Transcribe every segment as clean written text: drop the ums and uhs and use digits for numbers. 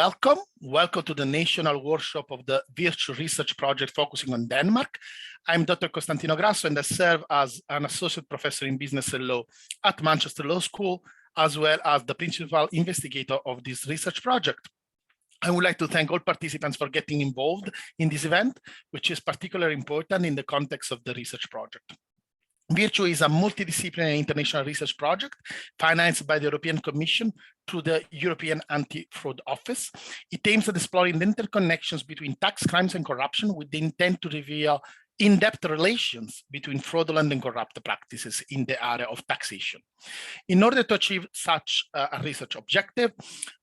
welcome. Welcome to the National Workshop of the VIRTEU Research Project focusing on Denmark. I'm Dr. Costantino Grasso, and I serve as an associate professor in business and law at Manchester Law School, as well as the principal investigator of this research project. I would like to thank all participants for getting involved in this event, which is particularly important in the context of the research project. VIRTEU is a multidisciplinary international research project financed by the European Commission through the European Anti-Fraud Office. It aims at exploring the interconnections between tax crimes and corruption with the intent to reveal in-depth relations between fraudulent and corrupt practices in the area of taxation. In order to achieve such a research objective,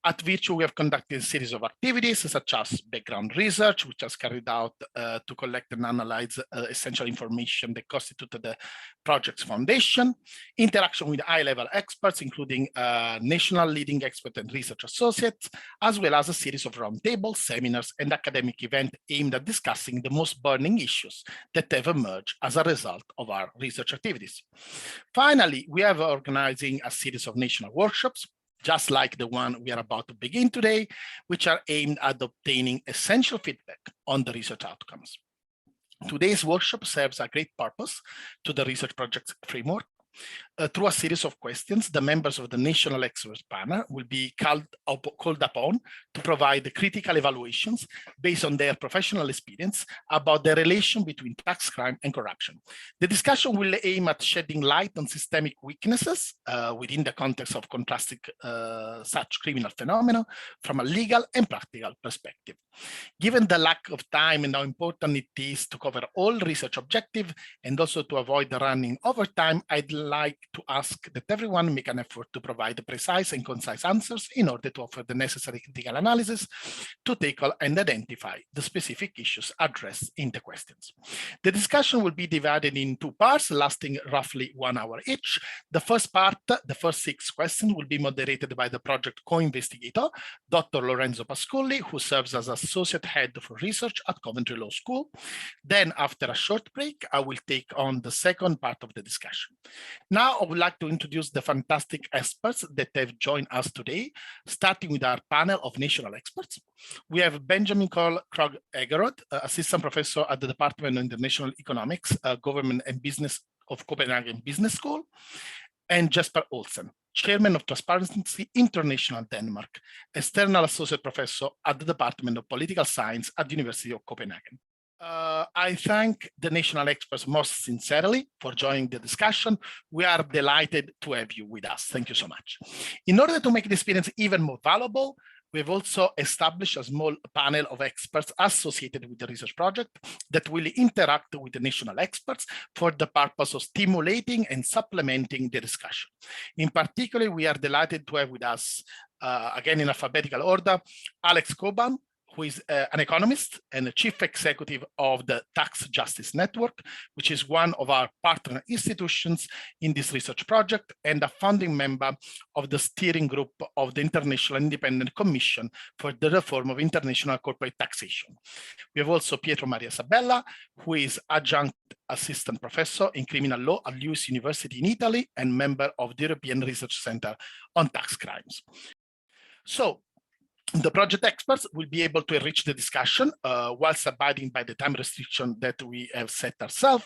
at VIRTEU we have conducted a series of activities such as background research, which was carried out to collect and analyze essential information that constituted the project's foundation, interaction with high-level experts, including national leading expert and research associates, as well as a series of roundtables, seminars, and academic events aimed at discussing the most burning issues that have emerged as a result of our research activities. Finally, we have organizing a series of national workshops, just like the one we are about to begin today, which are aimed at obtaining essential feedback on the research outcomes. Today's workshop serves a great purpose to the research project framework. Through a series of questions, the members of the National Experts Panel will be called upon to provide critical evaluations based on their professional experience about the relation between tax crime and corruption. The discussion will aim at shedding light on systemic weaknesses within the context of contrasting such criminal phenomena from a legal and practical perspective. Given the lack of time and how important it is to cover all research objectives and also to avoid running over time, I'd like to ask that everyone make an effort to provide precise and concise answers in order to offer the necessary critical analysis to tackle and identify the specific issues addressed in the questions. The discussion will be divided in two parts, lasting roughly 1 hour each. The first part, the first 6 questions, will be moderated by the project co-investigator, Dr. Lorenzo Pasculli, who serves as Associate Head for Research at Coventry Law School. Then, after a short break, I will take on the second part of the discussion. Now, I would like to introduce the fantastic experts that have joined us today, starting with our panel of national experts. We have Benjamin Krog-Egerod, Assistant Professor at the Department of International Economics, Government and Business of Copenhagen Business School, and Jesper Olsen, Chairman of Transparency International Denmark, External Associate Professor at the Department of Political Science at the University of Copenhagen. I thank the national experts most sincerely for joining the discussion. We are delighted to have you with us. Thank you so much. In order to make the experience even more valuable, we've also established a small panel of experts associated with the research project that will interact with the national experts for the purpose of stimulating and supplementing the discussion. In particular, we are delighted to have with us, again in alphabetical order, Alex Coban, who is an economist and the chief executive of the Tax Justice Network, which is one of our partner institutions in this research project and a founding member of the steering group of the International Independent Commission for the Reform of International Corporate Taxation. We have also Pietro Maria Sabella, who is adjunct assistant professor in criminal law at Lewis University in Italy and member of the European Research Center on Tax Crimes. So, the project experts will be able to enrich the discussion whilst abiding by the time restriction that we have set ourselves.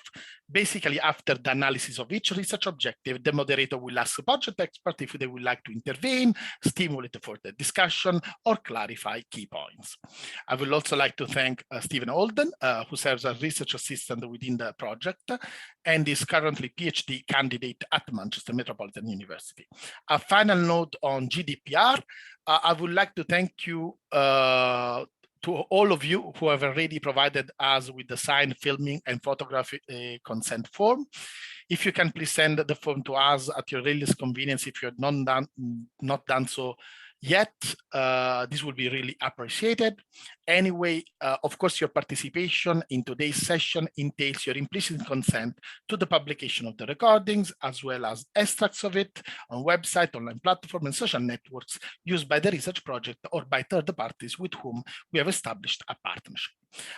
Basically, after the analysis of each research objective, the moderator will ask the project expert if they would like to intervene, stimulate further discussion, or clarify key points. I would also like to thank Stephen Holden, who serves as research assistant within the project and is currently PhD candidate at Manchester Metropolitan University. A final note on GDPR. I would like to thank you to all of you who have already provided us with the signed filming and photography consent form. If you can please send the form to us at your earliest convenience if you have not done so yet, this will be really appreciated. Anyway, of course, your participation in today's session entails your implicit consent to the publication of the recordings, as well as extracts of it on website, online platform, and social networks used by the research project or by third parties with whom we have established a partnership.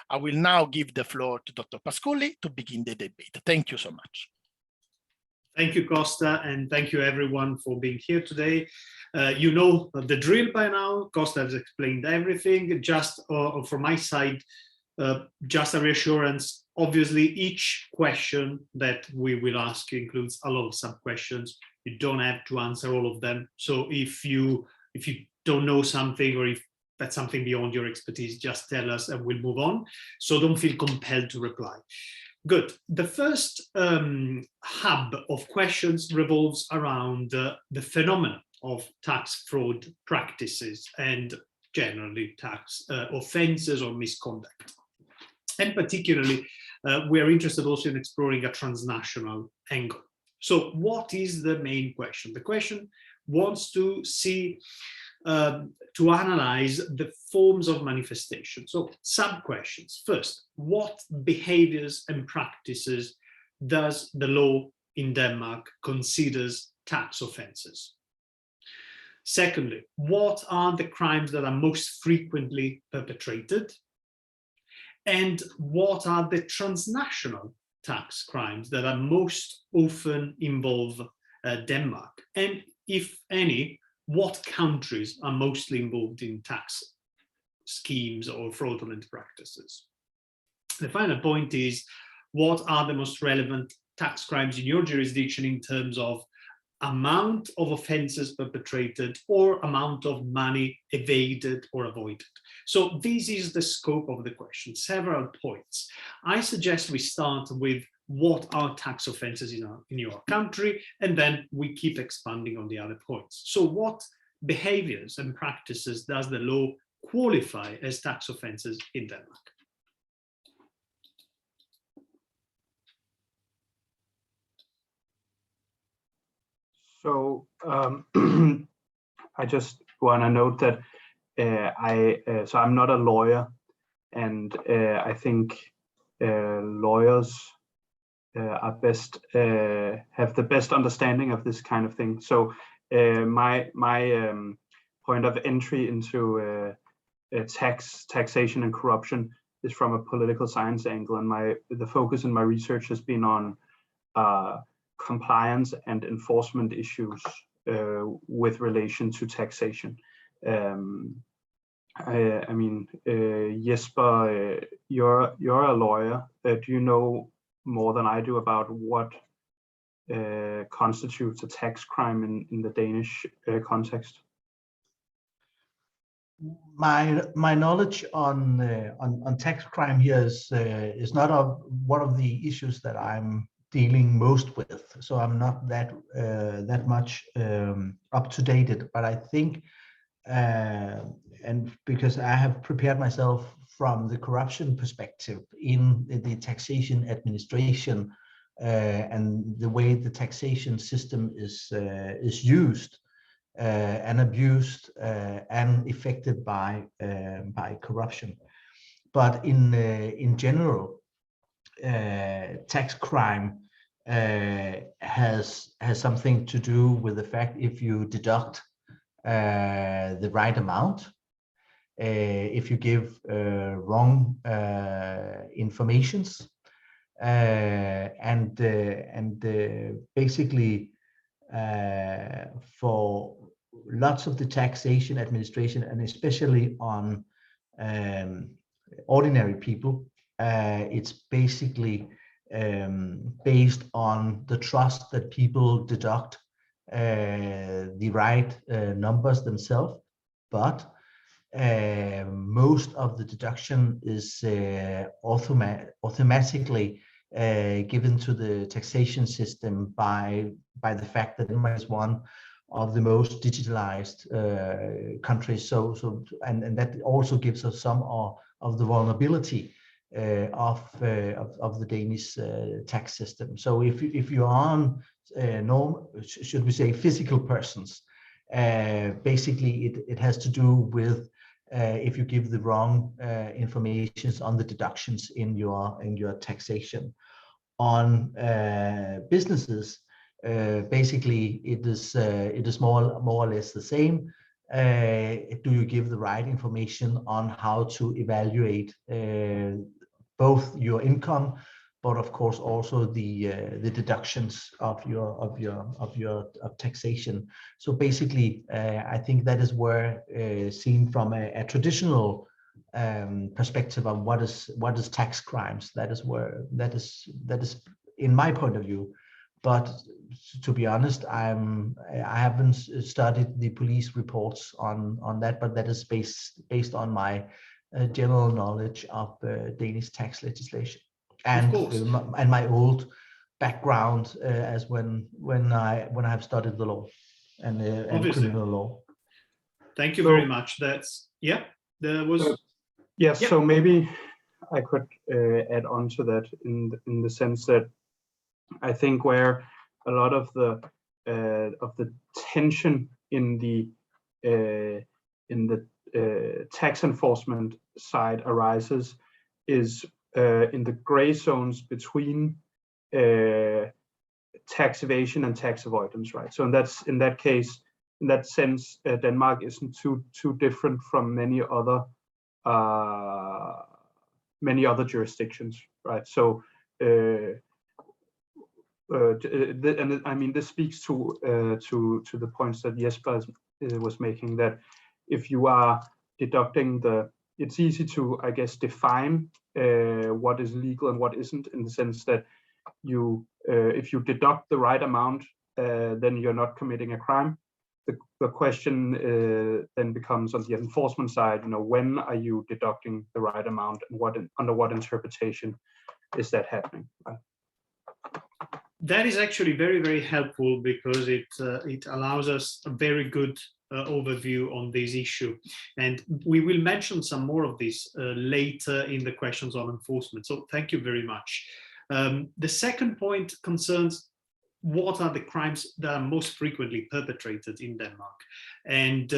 I will now give the floor to Dr. Pasculli to begin the debate. Thank you so much. Thank you, Costa, and thank you everyone for being here today. You know the drill by now. Costa has explained everything. Just from my side, just a reassurance. Obviously, each question that we will ask you includes a lot of sub-questions. You don't have to answer all of them. So if you don't know something, or if that's something beyond your expertise, just tell us and we'll move on. So don't feel compelled to reply. Good. The first hub of questions revolves around the phenomenon of tax fraud practices and generally tax offenses or misconduct. And particularly, we are interested also in exploring a transnational angle. So what is the main question? The question wants to see, to analyze the forms of manifestation. So sub-questions. First, what behaviors and practices does the law in Denmark considers tax offenses? Secondly, what are the crimes that are most frequently perpetrated? And what are the transnational tax crimes that are most often involve Denmark? And if any, what countries are mostly involved in tax schemes or fraudulent practices? The final point is, what are the most relevant tax crimes in your jurisdiction in terms of amount of offenses perpetrated or amount of money evaded or avoided? So this is the scope of the question, several points. I suggest we start with what are tax offenses in your country, and then we keep expanding on the other points. So what behaviors and practices does the law qualify as tax offenses in Denmark? So I just want to note that so I'm not a lawyer, and I think lawyers are best have the best understanding of this kind of thing. So my point of entry into taxation and corruption is from a political science angle, and the focus in my research has been on compliance and enforcement issues with relation to taxation. I mean, Jesper, you're a lawyer. Do you know more than I do about what constitutes a tax crime in the Danish context? My knowledge on tax crime here is not one of the issues that I'm dealing most with, so I'm not that much up to date. But I think, and because I have prepared myself from the corruption perspective in the taxation administration and the way the taxation system is used and abused and affected by corruption. But in general, tax crime has something to do with the fact if you deduct the right amount, if you give wrong informations, and basically for lots of the taxation administration, and especially on ordinary people, it's basically based on the trust that people deduct the right numbers themselves, but most of the deduction is automatically given to the taxation system by the fact that Denmark is one of the most digitalized countries. And that also gives us some of the vulnerability of the Danish tax system. So if you are on should we say physical persons, basically it has to do with if you give the wrong information on the deductions in your taxation. On businesses, basically it is more or less the same. Do you give the right information on how to evaluate both your income, but of course also the deductions of taxation. So basically, I think that is where, seen from a traditional perspective of what is tax crimes, that is in my point of view. But to be honest, I haven't studied the police reports on that, but that is based on my general knowledge of Danish tax legislation and my old background as when I have studied the law and criminal law. Thank you very much. That's there was yes. So maybe I could add on to that in the sense that I think where a lot of the tension in the tax enforcement side arises is in the gray zones between tax evasion and tax avoidance, right? So in that case, in that sense, Denmark isn't too different from many other jurisdictions, right? So and I mean, this speaks to the points that Jesper was making, that if you are deducting it's easy to, I guess, define what is legal and what isn't, in the sense that if you deduct the right amount, then you're not committing a crime. The question then becomes on the enforcement side, when are you deducting the right amount, and under what interpretation is that happening? Right? That is actually very, very helpful, because it allows us a very good overview on this issue. And we will mention some more of this later in the questions on enforcement. So thank you very much. The second point concerns what are the crimes that are most frequently perpetrated in Denmark? And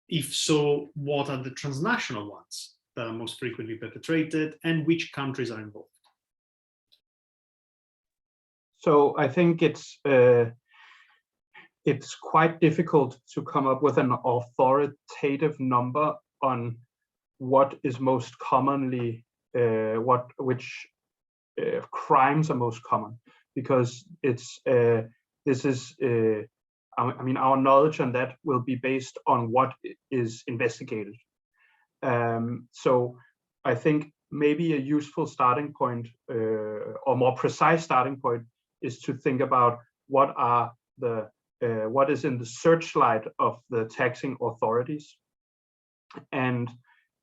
if so, what are the transnational ones that are most frequently perpetrated, and which countries are involved? So I think it's quite difficult to come up with an authoritative number on what is most commonly, which crimes are most common, because I mean, our knowledge on that will be based on what is investigated. So I think maybe a useful starting point, or more precise starting point, is to think about what is in the searchlight of the taxing authorities. And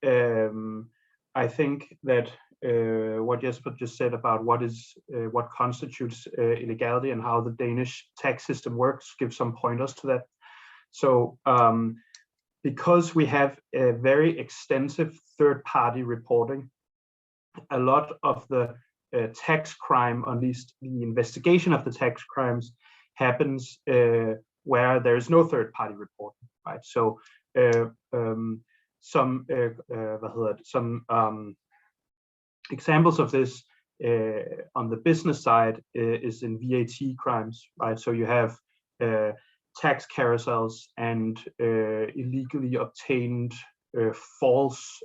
I think that what Jesper just said about what constitutes illegality and how the Danish tax system works gives some pointers to that. So because we have a very extensive third-party reporting, a lot of the tax crime, at least the investigation of the tax crimes, happens where there is no third-party reporting, right? So some examples of this on the business side is in VAT crimes, right? So you have tax carousels and illegally obtained false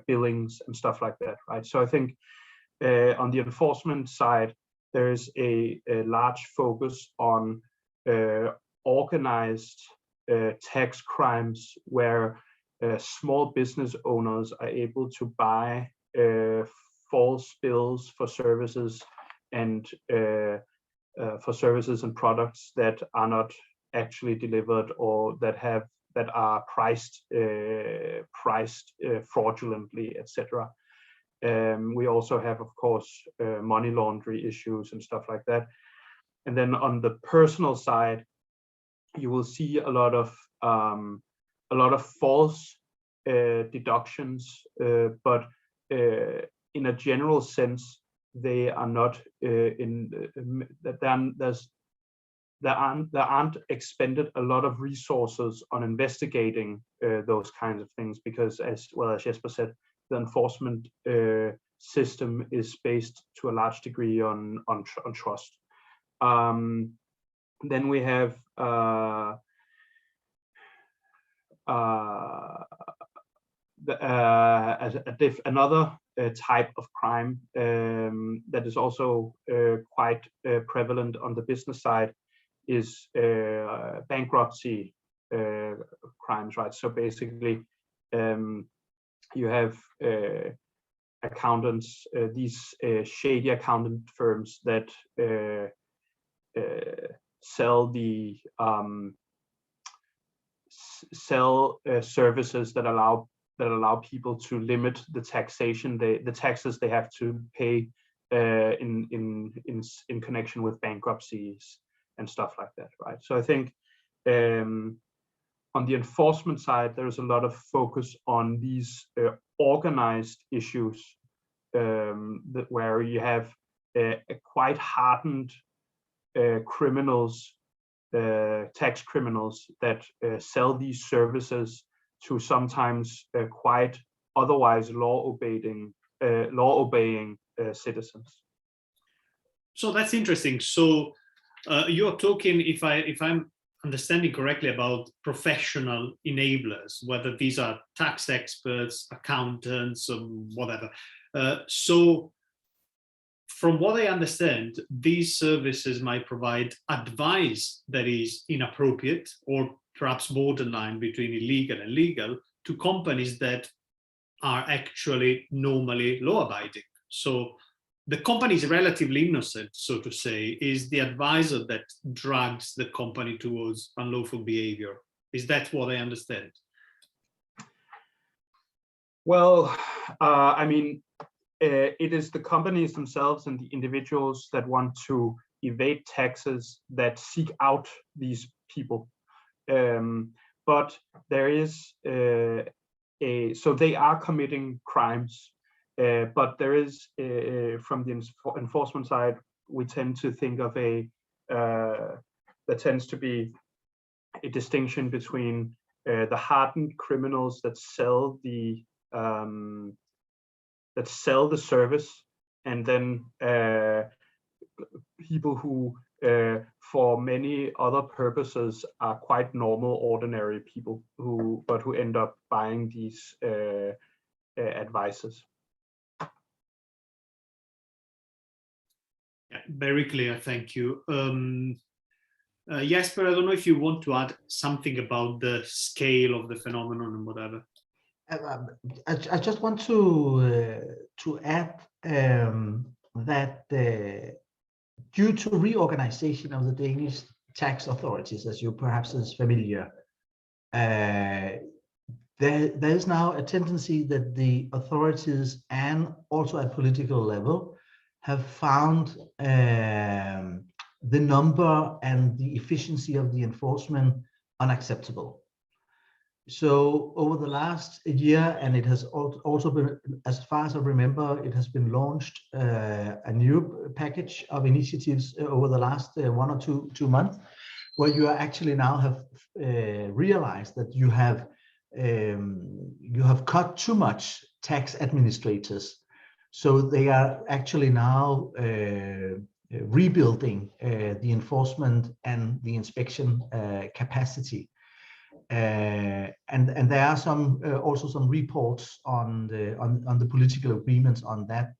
billings and stuff like that, right? So I think on the enforcement side, there is a large focus on organized tax crimes where small business owners are able to buy false bills for services and products that are not actually delivered, or that are priced fraudulently, etc. We also have, of course, money laundering issues and stuff like that. And then on the personal side, you will see a lot of false deductions, but in a general sense, they are not there aren't expended a lot of resources on investigating those kinds of things, because, as well as Jesper said, the enforcement system is based to a large degree on trust. Then we have another type of crime that is also quite prevalent on the business side is bankruptcy crimes, right? So basically, you have accountants, these shady accountant firms that sell services that allow people to limit the taxation, the taxes they have to pay in connection with bankruptcies and stuff like that, right? So I think on the enforcement side, there's a lot of focus on these organized issues where you have a quite hardened criminals, tax criminals that sell these services to sometimes quite otherwise law-obeying citizens. So that's interesting. So you're talking, if I'm understanding correctly, about professional enablers, whether these are tax experts, accountants, or whatever. So from what I understand, these services might provide advice that is inappropriate or perhaps borderline between illegal and legal to companies that are actually normally law-abiding. So the company is relatively innocent, so to say, is the advisor that drags the company towards unlawful behavior. Is that what I understand? Well, I mean, it is the companies themselves and the individuals that want to evade taxes that seek out these people. But there is so they are committing crimes, but there is from the enforcement side, we tend to think of there tends to be a distinction between the hardened criminals that sell the service, and then people who for many other purposes are quite normal, ordinary people who end up buying these advices. Yeah, very clear, thank you. Jesper, I don't know if you want to add something about the scale of the phenomenon and whatever. I just want to add that due to reorganization of the Danish tax authorities, as you perhaps is familiar, there is now a tendency that the authorities and also at political level have found the number and the efficiency of the enforcement unacceptable. So over the last year, and it has also been, as far as I remember, it has been launched a new package of initiatives over the last 1 or 2 months, where you are actually now have realized that you have cut too much tax administrators. So they are actually now rebuilding the enforcement and the inspection capacity. And there are some also some reports on the political agreements on that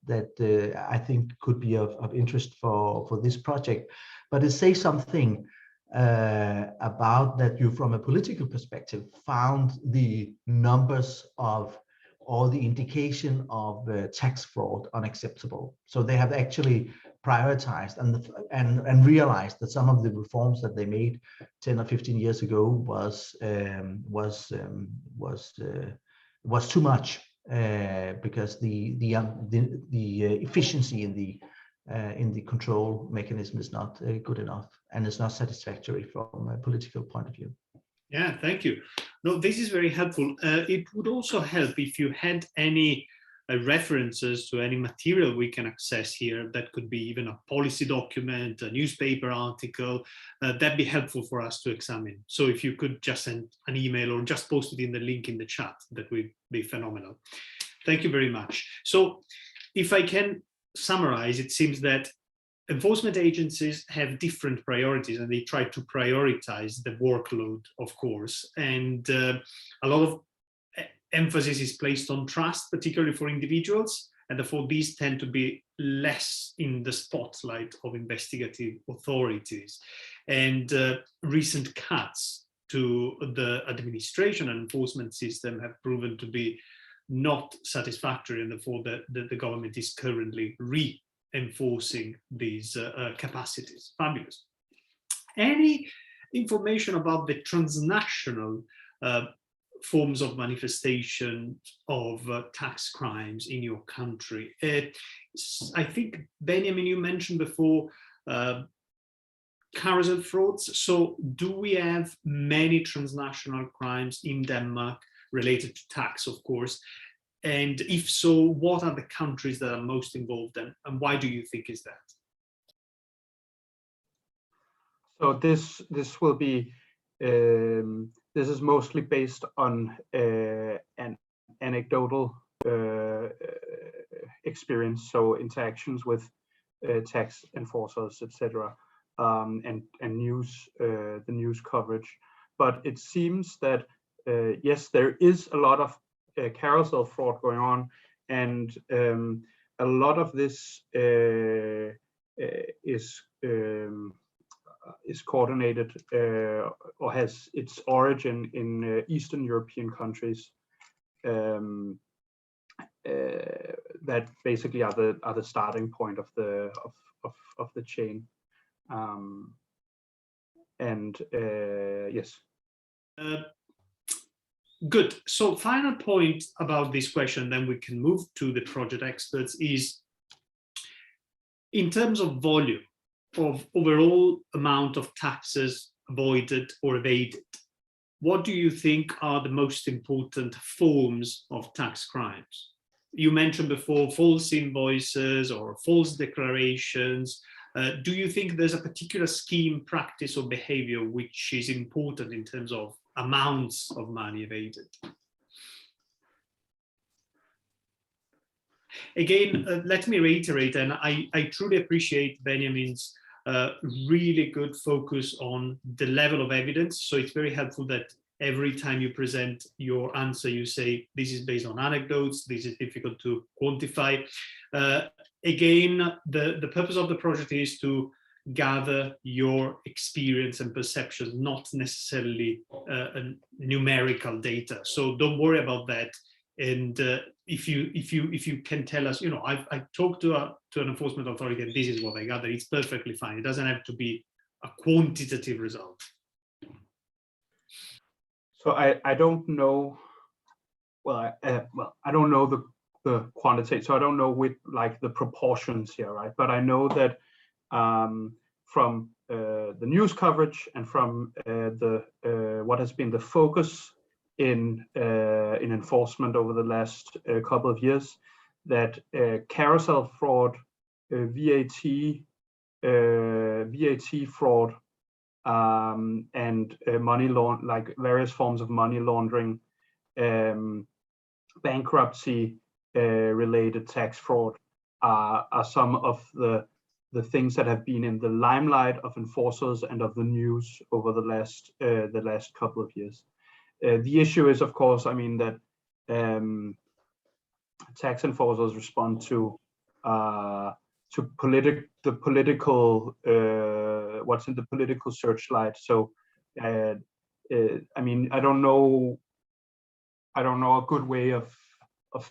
I think could be of interest for this project. But it says something about that you, from a political perspective, found the numbers of or the indication of tax fraud unacceptable. So they have actually prioritized and realized that some of the reforms that they made 10 or 15 years ago was too much because the efficiency in the control mechanism is not good enough, and it's not satisfactory from a political point of view. Yeah, thank you. No, this is very helpful. It would also help if you had any references to any material we can access here. That could be even a policy document, a newspaper article. That'd be helpful for us to examine. So if you could just send an email or just post it in the link in the chat, that would be phenomenal. Thank you very much. So if I can summarize, it seems that enforcement agencies have different priorities, and they try to prioritize the workload, of course, and a lot of emphasis is placed on trust, particularly for individuals, and therefore these tend to be less in the spotlight of investigative authorities. And recent cuts to the administration and enforcement system have proven to be not satisfactory, and therefore the government is currently reinforcing these capacities. Fabulous. Any information about the transnational forms of manifestation of tax crimes in your country? I think, Benjamin, you mentioned before carousel frauds. So do we have many transnational crimes in Denmark related to tax, of course? And if so, what are the countries that are most involved, and why do you think is that? So this will be this is mostly based on an anecdotal experience, so interactions with tax enforcers, etc., and news, the news coverage. But it seems that yes, there is a lot of carousel fraud going on, and a lot of this is coordinated or has its origin in Eastern European countries that basically are the starting point of the chain. Yes. Good. So final point about this question, then we can move to the project experts, is in terms of volume of overall amount of taxes avoided or evaded, what do you think are the most important forms of tax crimes? You mentioned before false invoices or false declarations. Do you think there's a particular scheme, practice, or behavior which is important in terms of amounts of money evaded? Again, let me reiterate, and I truly appreciate Benjamin's really good focus on the level of evidence. So it's very helpful that every time you present your answer, you say, this is based on anecdotes, this is difficult to quantify. Again, the purpose of the project is to gather your experience and perception, not necessarily numerical data. So don't worry about that. And if you can tell us, you know, I talked to an enforcement authority and this is what I gather, it's perfectly fine. It doesn't have to be a quantitative result. So I don't know. Well, I don't know the quantitative. So I don't know with like the proportions here, right? But I know that from the news coverage and from what has been the focus in enforcement over the last couple of years, that carousel fraud, VAT fraud, and money laundering, like various forms of money laundering, bankruptcy related tax fraud are some of the things that have been in the limelight of enforcers and of the news over the last couple of years. The issue is, of course, I mean, that tax enforcers respond to the political what's in the political searchlight. So I mean, I don't know a good way of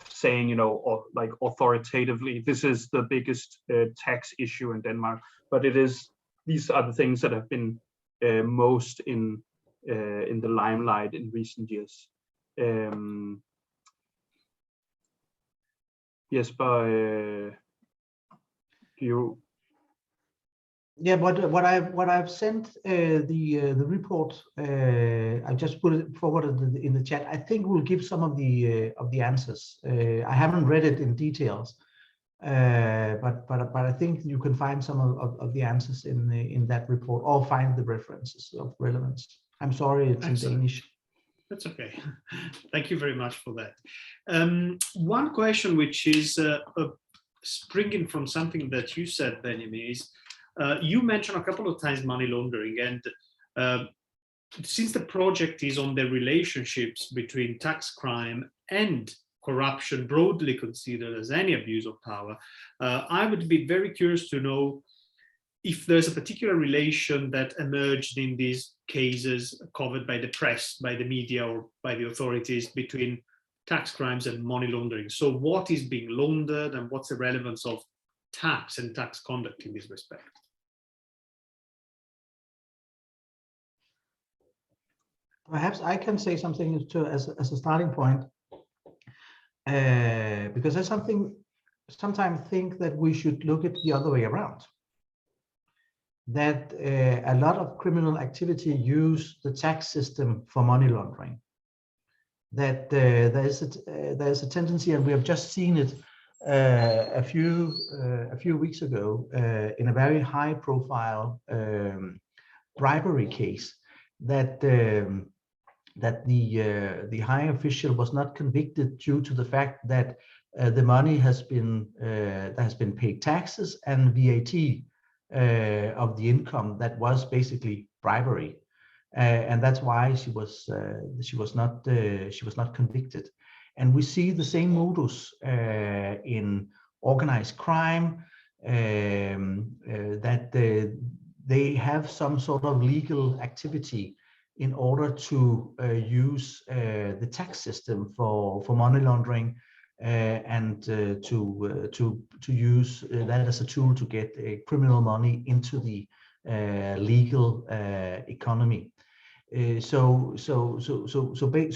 saying, you know, or like authoritatively, this is the biggest tax issue in Denmark, but these are the things that have been most in the limelight in recent years. Jesper, do you? Yeah, what I've sent the report, I just put it forwarded in the chat. I think we'll give some of the answers. I haven't read it in details, but I think you can find some of the answers in that report, or find the references of relevance. I'm sorry, it's in Danish. That's okay. Thank you very much for that. One question which is springing from something that you said, Benjamin, is you mentioned a couple of times money laundering, and since the project is on the relationships between tax crime and corruption broadly considered as any abuse of power, I would be very curious to know if there's a particular relation that emerged in these cases covered by the press, by the media, or by the authorities between tax crimes and money laundering. So what is being laundered and what's the relevance of tax and tax conduct in this respect? Perhaps I can say something as a starting point, because I sometimes think that we should look at the other way around. That a lot of criminal activity use the tax system for money laundering. That there's a tendency, and we have just seen it a few weeks ago in a very high-profile bribery case, that the high official was not convicted due to the fact that the money has been paid taxes and VAT of the income that was basically bribery, and that's why she was not convicted. And we see the same modus in organized crime, that they have some sort of legal activity in order to use the tax system for money laundering, and to use that as a tool to get criminal money into the legal economy. So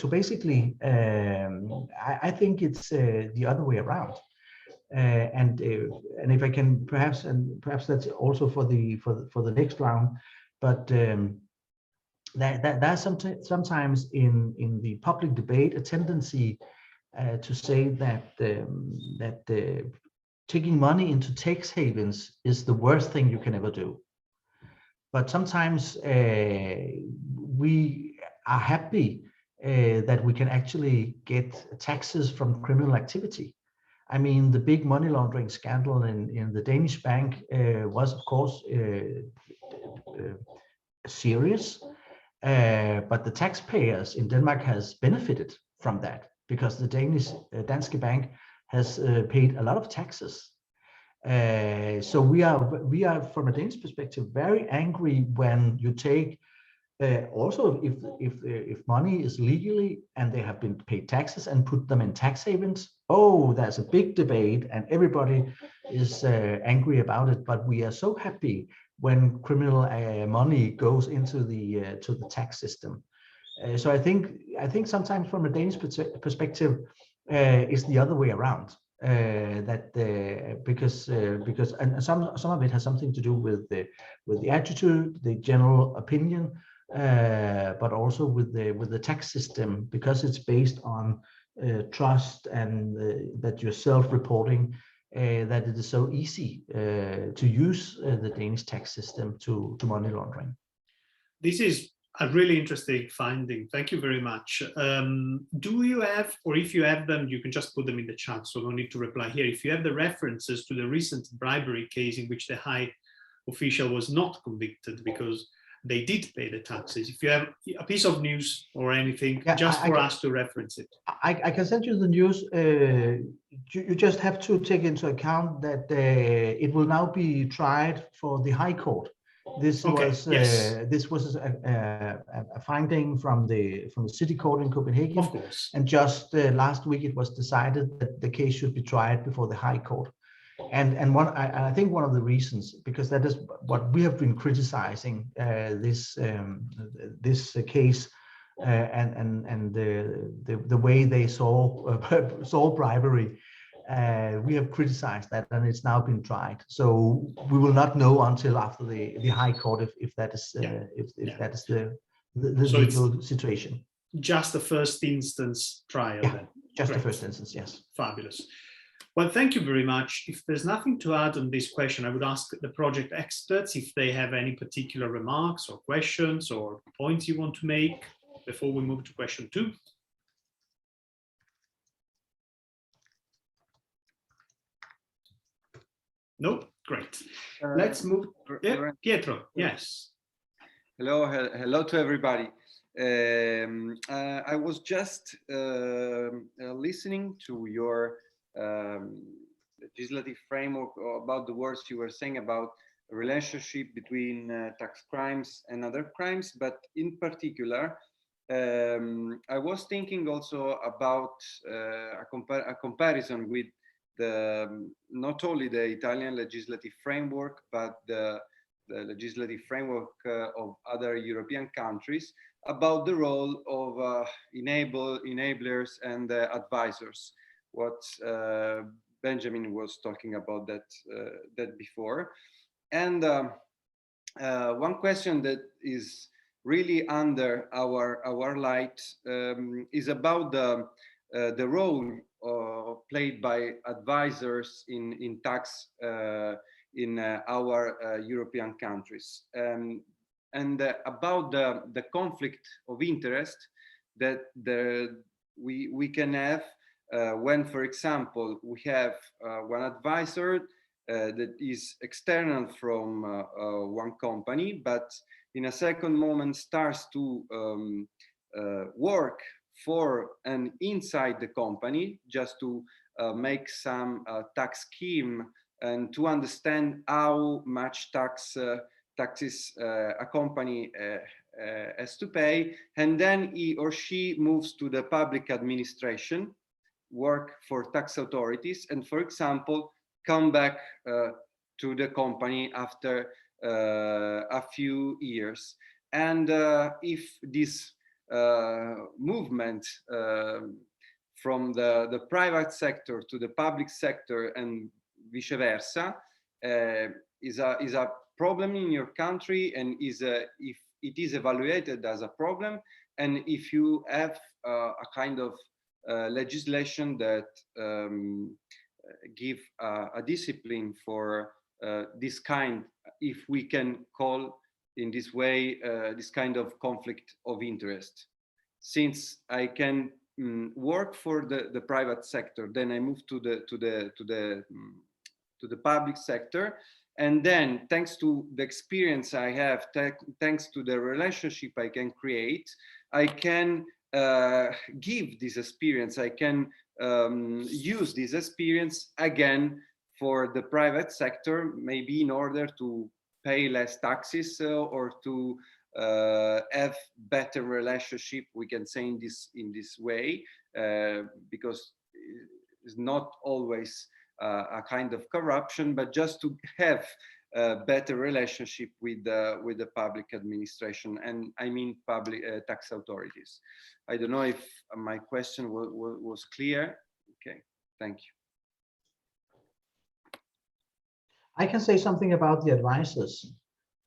basically, I think it's the other way around. And if I can perhaps that's also for the next round, but there's sometimes in the public debate a tendency to say that taking money into tax havens is the worst thing you can ever do. But sometimes we are happy that we can actually get taxes from criminal activity. I mean, the big money laundering scandal in the Danish bank was, of course, serious, but the taxpayers in Denmark has benefited from that, because the Danske Bank has paid a lot of taxes. So we are from a Danish perspective very angry when you take also if money is legally and they have been paid taxes and put them in tax havens. Oh, there's a big debate and everybody is angry about it. But we are so happy when criminal money goes into the to the tax system. So I think sometimes from a Danish perspective, it's the other way around. Because and some of it has something to do with the attitude, the general opinion, but also with the tax system, because it's based on trust and that you're self-reporting, that it is so easy to use the Danish tax system to money laundering. This is a really interesting finding. Thank you very much. Do you have, or if you have them, you can just put them in the chat, so no need to reply here. If you have the references to the recent bribery case in which the high official was not convicted because they did pay the taxes. If you have a piece of news or anything, just for us to reference it. I can send you the news. You just have to take into account that it will now be tried for the High Court. This was a finding from the City Court in Copenhagen. Of course. And just last week it was decided that the case should be tried before the High Court. And I think one of the reasons, because that is what we have been criticizing this case and the way they saw bribery. We have criticized that, and it's now been tried. So we will not know until after the High Court if that is that is the so legal situation. Just the first instance trial. Yeah, then. Just Great. the first instance. Yes. Fabulous. Well, thank you very much. If there's nothing to add on this question, I would ask the project experts if they have any particular remarks or questions or points you want to make before we move to question 2. No? Great. Let's move. Yeah, Pietro, yes. Hello to everybody. I was just listening to your legislative framework about the words you were saying about the relationship between tax crimes and other crimes, but in particular, I was thinking also about a comparison with not only the Italian legislative framework, but the legislative framework of other European countries about the role of enablers and advisors. What Benjamin was talking about that before. And one question that is really under our light is about the role played by advisors in tax in our European countries, and about the conflict of interest that we can have when, for example, we have one advisor that is external from one company, but in a second moment starts to work for and inside the company just to make some tax scheme and to understand how much taxes a company has to pay, and then he or she moves to the public administration, work for tax authorities, and, for example, come back to the company after a few years. And if this movement from the private sector to the public sector and vice versa is a problem in your country, and if it is evaluated as a problem, and if you have a kind of legislation that give a discipline for this kind, if we can call in this way this kind of conflict of interest. Since I can work for the private sector, then I move to the public sector, and then thanks to the experience I have, thanks to the relationship I can create, I can give this experience, I can use this experience again for the private sector, maybe in order to pay less taxes or to have better relationship, we can say in this way, because it's not always a kind of corruption, but just to have a better relationship with the public administration, and I mean public tax authorities. I don't know if my question was clear. Okay, thank you. I can say something about the advisors.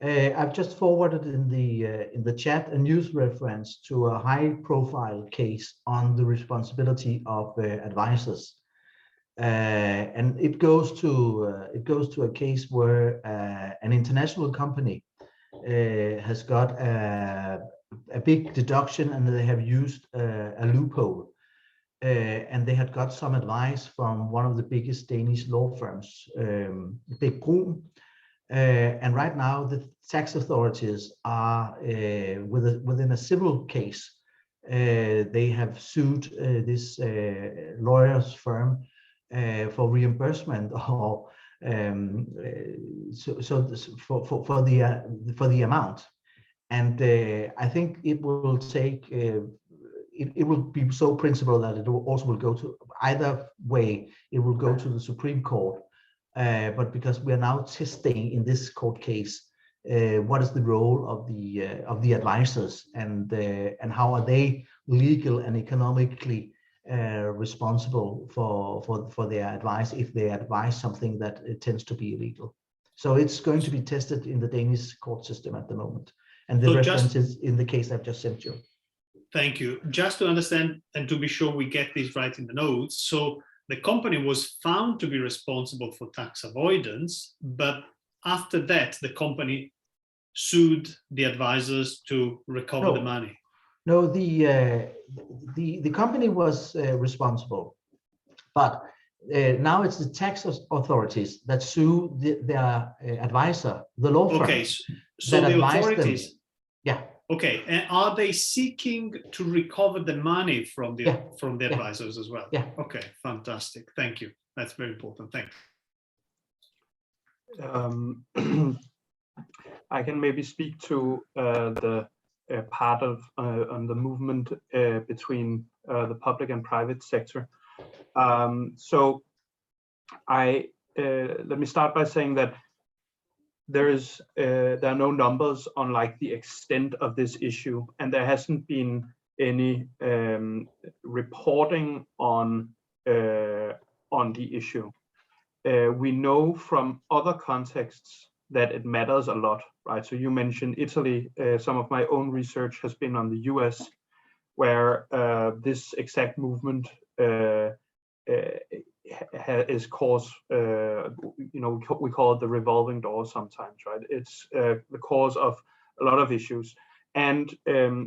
I've just forwarded in the chat a news reference to a high-profile case on the responsibility of advisors, and it goes to a case where an international company has got a big deduction, and they have used a loophole, and they had got some advice from one of the biggest Danish law firms, Big Brun. And right now, the tax authorities are within a civil case. They have sued this lawyer's firm for reimbursement, or for the amount. And I think it will take. It will be so principled that it also will go to either way. It will go to the Supreme Court. But because we are now testing in this court case, what is the role of the advisors, and how are they legal and economically responsible for their advice if they advise something that tends to be illegal. So it's going to be tested in the Danish court system at the moment, and the reference is in the case I've just sent you. Thank you. Just to understand and to be sure we get this right in the notes, so the company was found to be responsible for tax avoidance, but after that, the company sued the advisors to recover the money. No, the company was responsible, but now it's the tax authorities that sue their advisor, the law firm. Okay, so the authorities. Yeah. Okay, and are they seeking to recover the money from the advisors as well? Yeah. Okay, fantastic. Thank you. That's very important. Thanks. I can maybe speak to the part of on the movement between the public and private sector. So let me start by saying that there are no numbers on like the extent of this issue, and there hasn't been any reporting on the issue. We know from other contexts that it matters a lot, right? So you mentioned Italy. Some of my own research has been on the US, where this exact movement is cause, we call it the revolving door sometimes, right? It's the cause of a lot of issues. And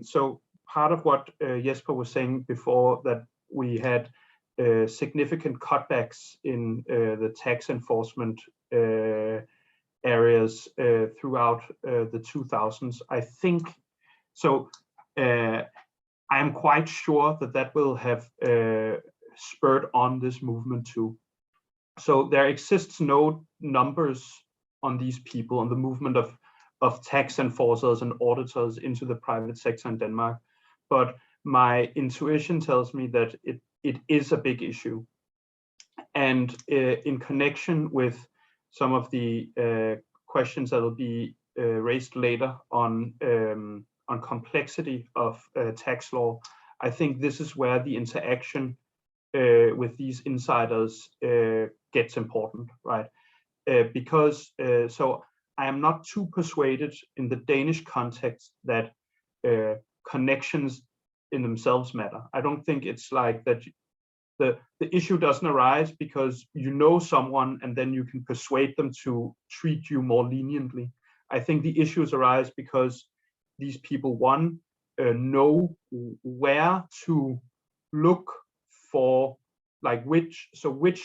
so part of what Jesper was saying before, that we had significant cutbacks in the tax enforcement areas throughout the 2000s, I think. So I'm quite sure that will have spurred on this movement too. So there exists no numbers on these people, on the movement of tax enforcers and auditors into the private sector in Denmark. But my intuition tells me that it is a big issue. And in connection with some of the questions that will be raised later on complexity of tax law, I think this is where the interaction with these insiders gets important, right? Because so I am not too persuaded in the Danish context that connections in themselves matter. I don't think it's like that. The issue doesn't arise because you know someone and then you can persuade them to treat you more leniently. I think the issues arise because these people, one, know where to look for, like which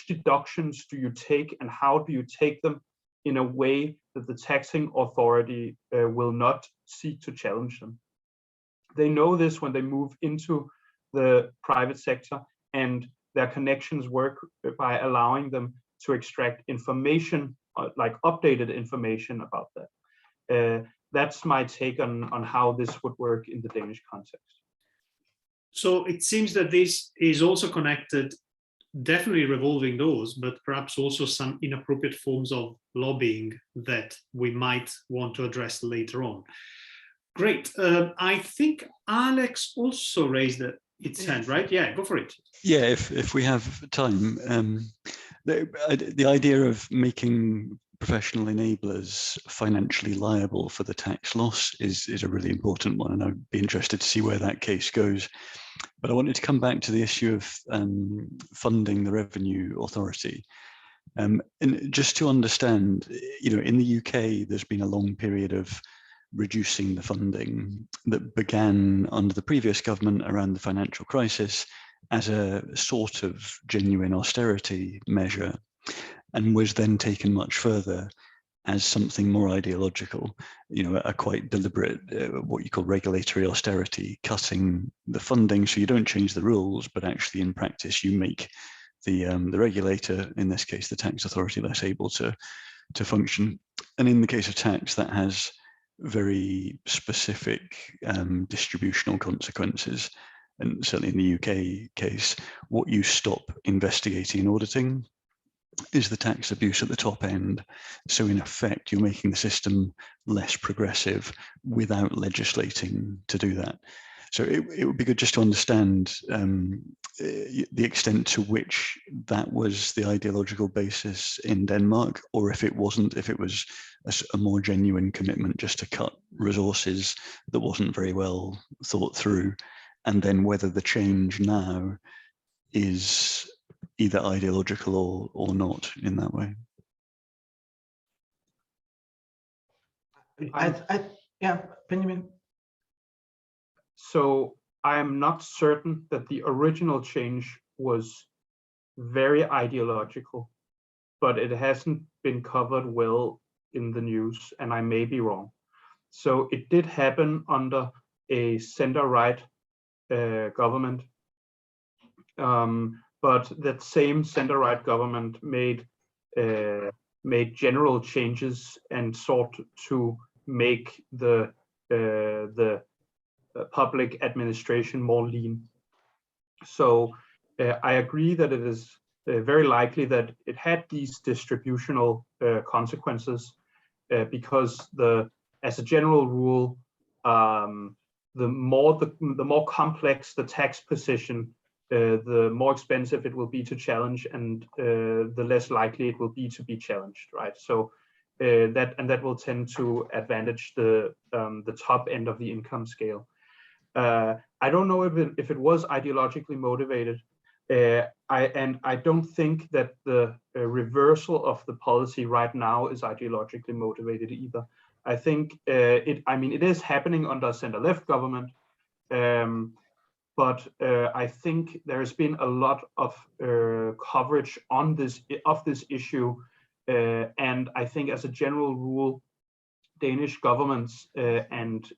deductions do you take and how do you take them in a way that the taxing authority will not seek to challenge them. They know this when they move into the private sector, and their connections work by allowing them to extract information, like updated information about that. That's my take on how this would work in the Danish context. So it seems that this is also connected, definitely revolving doors, but perhaps also some inappropriate forms of lobbying that we might want to address later on. Great. I think Alex also raised its hand, right? Yeah, go for it. Yeah, if we have time. The idea of making professional enablers financially liable for the tax loss is a really important one, and I'd be interested to see where that case goes. But I wanted to come back to the issue of funding the revenue authority. And just to understand, in the UK, there's been a long period of reducing the funding that began under the previous government around the financial crisis as a sort of genuine austerity measure, and was then taken much further as something more ideological, a quite deliberate, what you call regulatory austerity, cutting the funding so you don't change the rules, but actually in practice you make the regulator, in this case the tax authority, less able to function. And in the case of tax, that has very specific distributional consequences. And certainly in the UK case, what you stop investigating and auditing is the tax abuse at the top end. So in effect, you're making the system less progressive without legislating to do that. So it would be good just to understand the extent to which that was the ideological basis in Denmark, or if it wasn't, if it was a more genuine commitment just to cut resources that wasn't very well thought through, and then whether the change now is either ideological or not in that way. Yeah, Benjamin. So I am not certain that the original change was very ideological, but it hasn't been covered well in the news, and I may be wrong. So it did happen under a center-right government, but that same center-right government made general changes and sought to make the public administration more lean. So I agree that it is very likely that it had these distributional consequences, because as a general rule, the more complex the tax position, the more expensive it will be to challenge, and the less likely it will be to be challenged, right? So that will tend to advantage the top end of the income scale. I don't know if it was ideologically motivated. I don't think that the reversal of the policy right now is ideologically motivated either. I think it is happening under a center-left government, but I think there has been a lot of coverage on this issue, and I think as a general rule, Danish governments and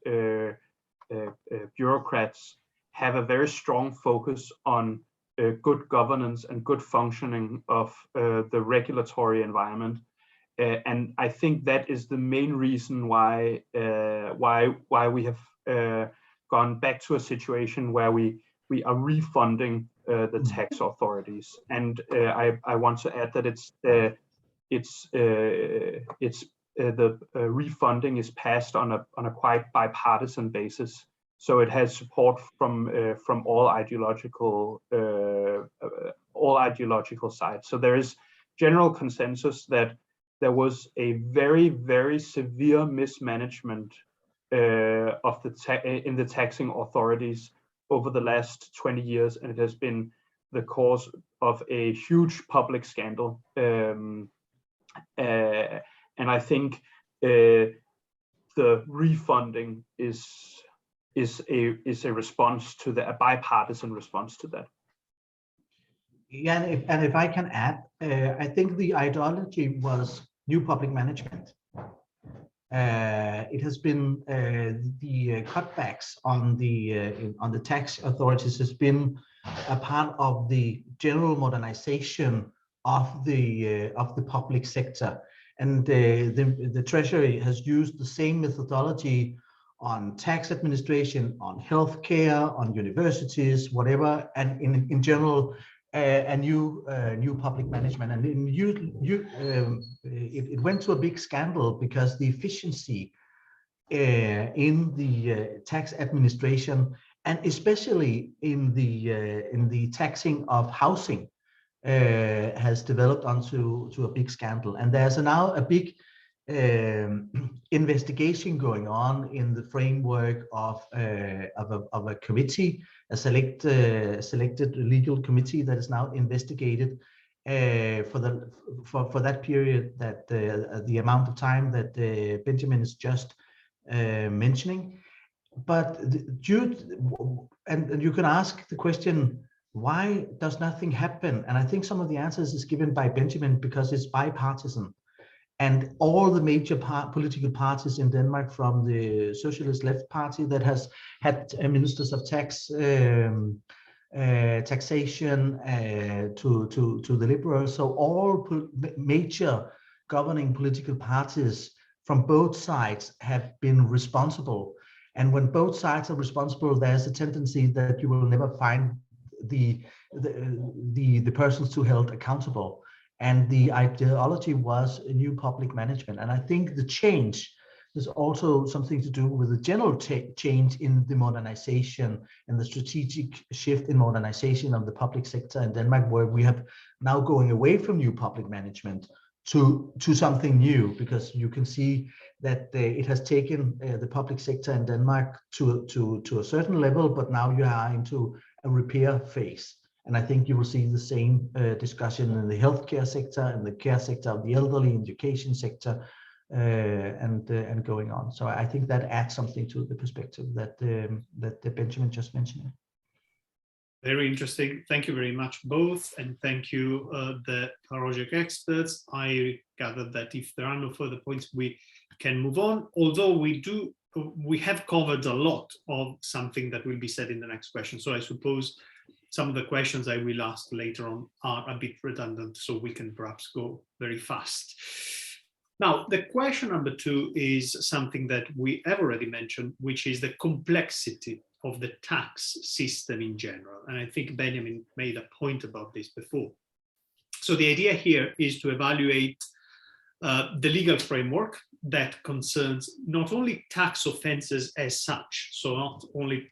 bureaucrats have a very strong focus on good governance and good functioning of the regulatory environment, and I think that is the main reason why we have gone back to a situation where we are refunding the tax authorities. And I want to add that the refunding is passed on a quite bipartisan basis. So it has support from all ideological sides. So there is general consensus that there was a very, very severe mismanagement of in the taxing authorities over the last 20 years, and it has been the cause of a huge public scandal. And I think the refunding is a response to a bipartisan response to that. Yeah, and if I can add, I think the ideology was new public management. It has been the cutbacks on the tax authorities has been a part of the general modernization of the public sector, and the Treasury has used the same methodology on tax administration, on healthcare, on universities, whatever, and in general. A new public management, and it went to a big scandal because the efficiency in the tax administration, and especially in the taxing of housing, has developed onto a big scandal. And there's now a big investigation going on in the framework of a committee, a selected legal committee that is now investigated for that period, that the amount of time that Benjamin is just mentioning. But and you can ask the question, why does nothing happen? And I think some of the answers is given by Benjamin, because it's bipartisan. And all the major political parties in Denmark, from the Socialist Left Party that has had ministers of taxation to the Liberals, so all major governing political parties from both sides have been responsible. And when both sides are responsible, there's a tendency that you will never find the persons to held accountable. And the ideology was a new public management. And I think the change is also something to do with the general change in the modernization and the strategic shift in modernization of the public sector in Denmark, where we have now going away from new public management to something new, because you can see that it has taken the public sector in Denmark to a certain level, but now you are into a repair phase. And I think you will see the same discussion in the healthcare sector, in the care sector of the elderly, education sector, and going on. So I think that adds something to the perspective that Benjamin just mentioned. Very interesting. Thank you very much, both, and thank you, the project experts. I gather that if there are no further points, we can move on. Although we do we have covered a lot of something that will be said in the next question. So I suppose some of the questions I will ask later on are a bit redundant, so we can perhaps go very fast. Now, the question number 2 is something that we have already mentioned, which is the complexity of the tax system in general. And I think Benjamin made a point about this before. So the idea here is to evaluate the legal framework that concerns not only tax offenses as such, so not only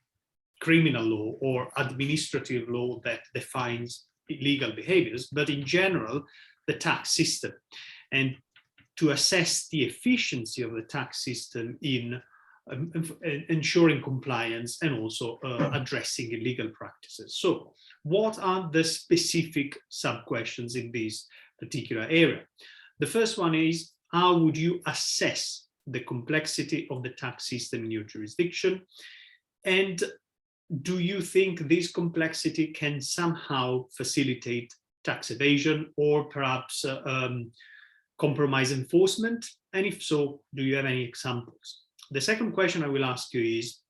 criminal law or administrative law that defines illegal behaviors, but in general, the tax system, and to assess the efficiency of the tax system in ensuring compliance and also addressing illegal practices. So what are the specific sub-questions in this particular area? The first one is, how would you assess the complexity of the tax system in your jurisdiction? And do you think this complexity can somehow facilitate tax evasion or perhaps compromise enforcement? And if so, do you have any examples? The second question I will ask you is,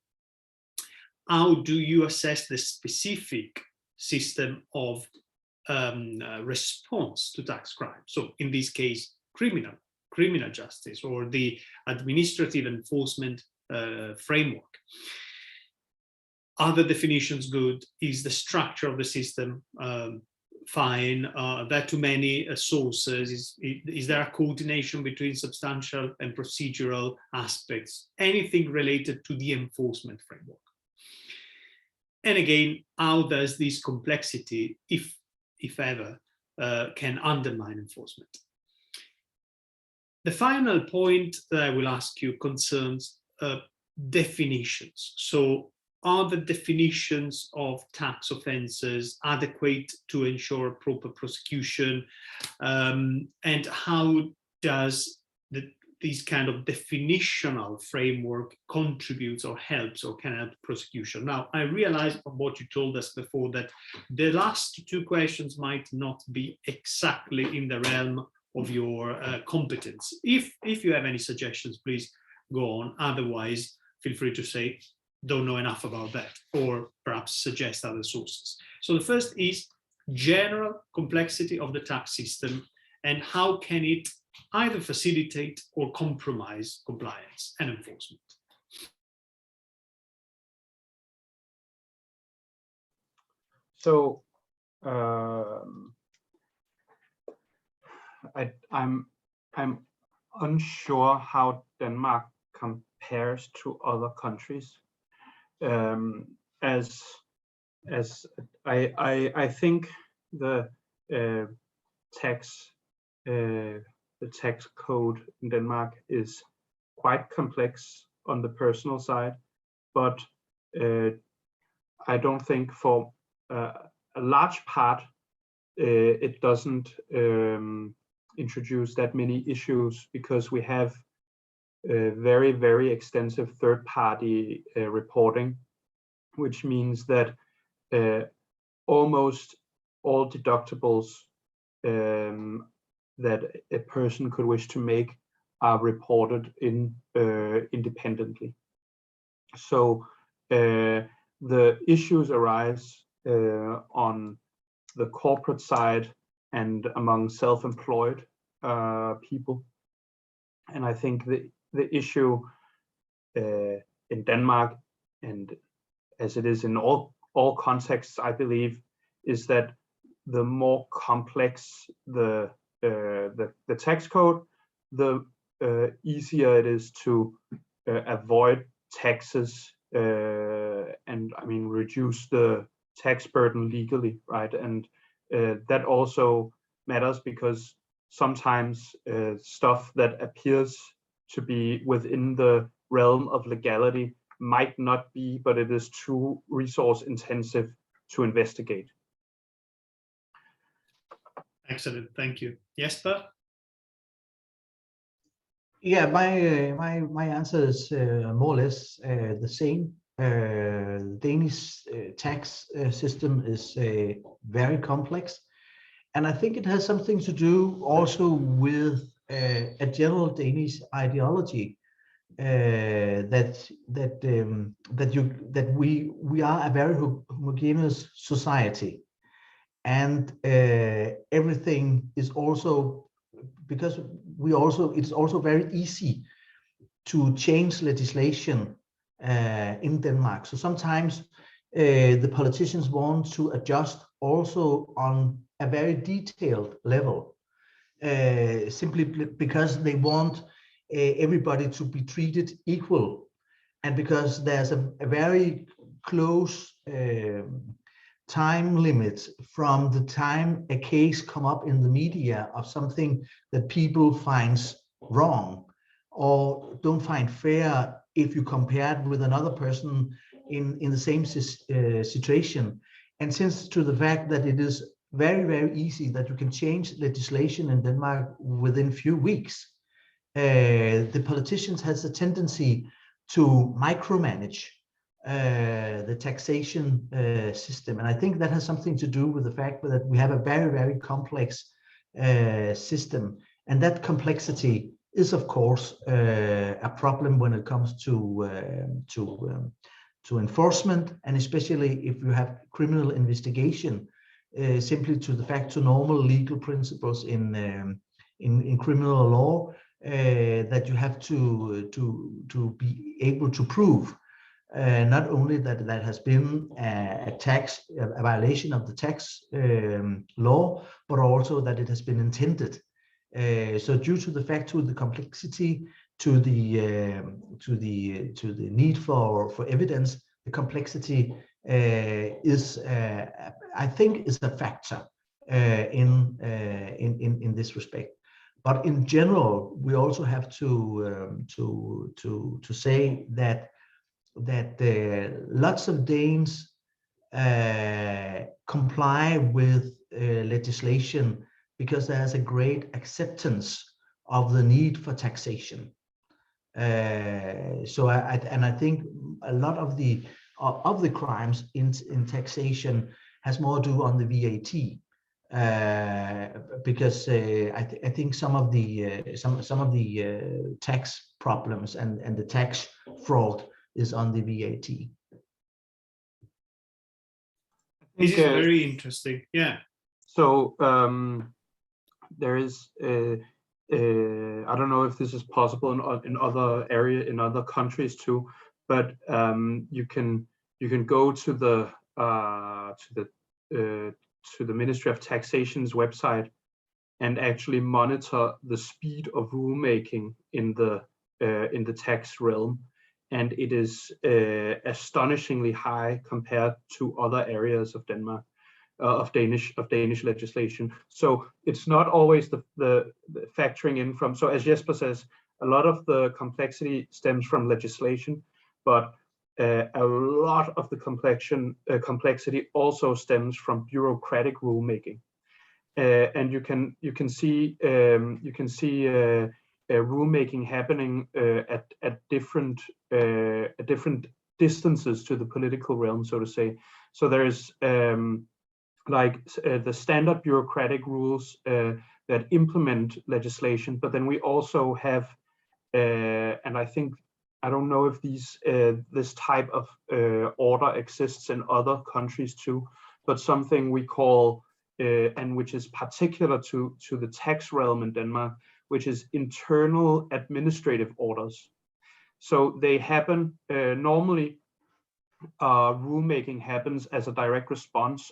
how do you assess the specific system of response to tax crime? So in this case, criminal justice or the administrative enforcement framework. Are the definitions good? Is the structure of the system fine? There are too many sources? Is there a coordination between substantial and procedural aspects? Anything related to the enforcement framework? And again, how does this complexity, if ever, can undermine enforcement? The final point that I will ask you concerns definitions. So are the definitions of tax offenses adequate to ensure proper prosecution? And how does this kind of definitional framework contributes or helps or can help prosecution? Now, I realize from what you told us before that the last 2 questions might not be exactly in the realm of your competence. If you have any suggestions, please go on. Otherwise, feel free to say, don't know enough about that, or perhaps suggest other sources. So the first is general complexity of the tax system and how can it either facilitate or compromise compliance and enforcement. So I'm unsure how Denmark compares to other countries. As I think the tax code in Denmark is quite complex on the personal side, but I don't think for a large part it doesn't introduce that many issues, because we have very, very extensive third-party reporting, which means that almost all deductibles that a person could wish to make are reported independently. So the issues arise on the corporate side and among self-employed people. And I think the issue in Denmark, and as it is in all contexts, I believe, is that the more complex the tax code, the easier it is to avoid taxes and I mean reduce the tax burden legally, right? And that also matters because sometimes stuff that appears to be within the realm of legality might not be, but it is too resource intensive to investigate. Excellent, thank you. Jesper? Yeah, my answer is more or less the same. Danish tax system is very complex, and I think it has something to do also with a general Danish ideology that we are a very homogeneous society, and everything is also, because it's also very easy to change legislation in Denmark. So sometimes the politicians want to adjust also on a very detailed level, simply because they want everybody to be treated equal, and because there's a very close time limit from the time a case come up in the media of something that people finds wrong or don't find fair if you compare it with another person in the same situation. And since to the fact that it is very, very easy that you can change legislation in Denmark within few weeks, the politicians has a tendency to micromanage the taxation system. And I think that has something to do with the fact that we have a very, very complex system. And that complexity is, of course, a problem when it comes to enforcement, and especially if you have criminal investigation, simply to the fact to normal legal principles in criminal law, that you have to be able to prove not only that has been a violation of the tax law, but also that it has been intended. So due to the fact, to the complexity, to the need for evidence, the complexity is, I think, is a factor in this respect. But in general, we also have to say that lots of Danes comply with legislation because there's a great acceptance of the need for taxation. So I think a lot of the crimes in taxation has more to do on the VAT, because I think some of the tax problems and the tax fraud is on the VAT. This is very interesting. Yeah. So there is, I don't know if this is possible in other countries too, but you can go to the Ministry of Taxation's website and actually monitor the speed of rulemaking in the tax realm, and it is astonishingly high compared to other areas of Denmark, of Danish legislation. So it's not always the factoring in from. So as Jesper says, a lot of the complexity stems from legislation, but a lot of the complexity also stems from bureaucratic rulemaking, and you can see rulemaking happening at different distances to the political realm, so to say. So there's like the standard bureaucratic rules that implement legislation, but then we also have, and I don't know if this type of order exists in other countries too, but something we call, and which is particular to the tax realm in Denmark, which is internal administrative orders. So they happen normally. Rulemaking happens as a direct response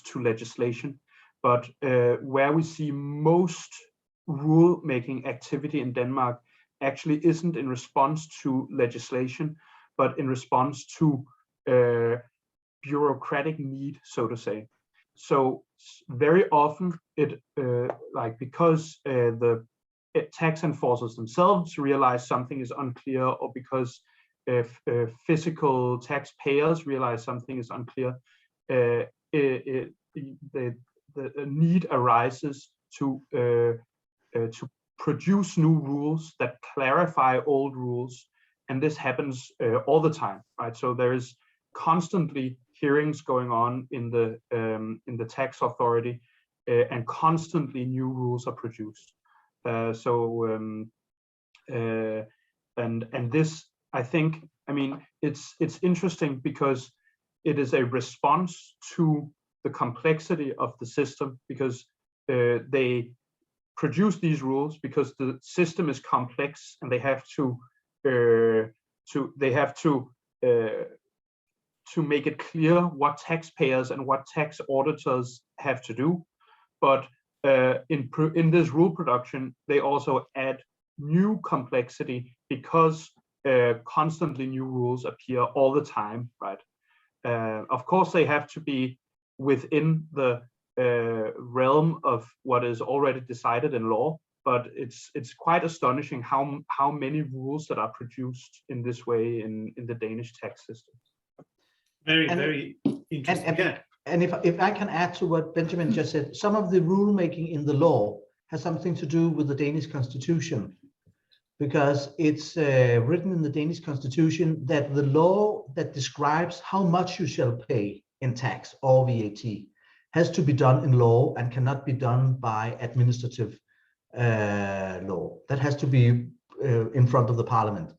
to legislation, but where we see most rulemaking activity in Denmark actually isn't in response to legislation, but in response to bureaucratic need, so to say. So very often because the tax enforcers themselves realize something is unclear, or because physical taxpayers realize something is unclear, the need arises to produce new rules that clarify old rules, and this happens all the time, right? So there is constantly hearings going on in the tax authority, and constantly new rules are produced. And this, I think, I mean, it's interesting because it is a response to the complexity of the system, because they produce these rules because the system is complex, and they have to make it clear what taxpayers and what tax auditors have to do. But in this rule production, they also add new complexity because constantly new rules appear all the time, right? Of course, they have to be within the realm of what is already decided in law, but it's quite astonishing how many rules that are produced in this way in the Danish tax system. Very interesting. And if I can add to what Benjamin just said, some of the rulemaking in the law has something to do with the Danish Constitution, because it's written in the Danish Constitution that the law that describes how much you shall pay in tax or VAT has to be done in law and cannot be done by administrative law. That has to be in front of the parliament.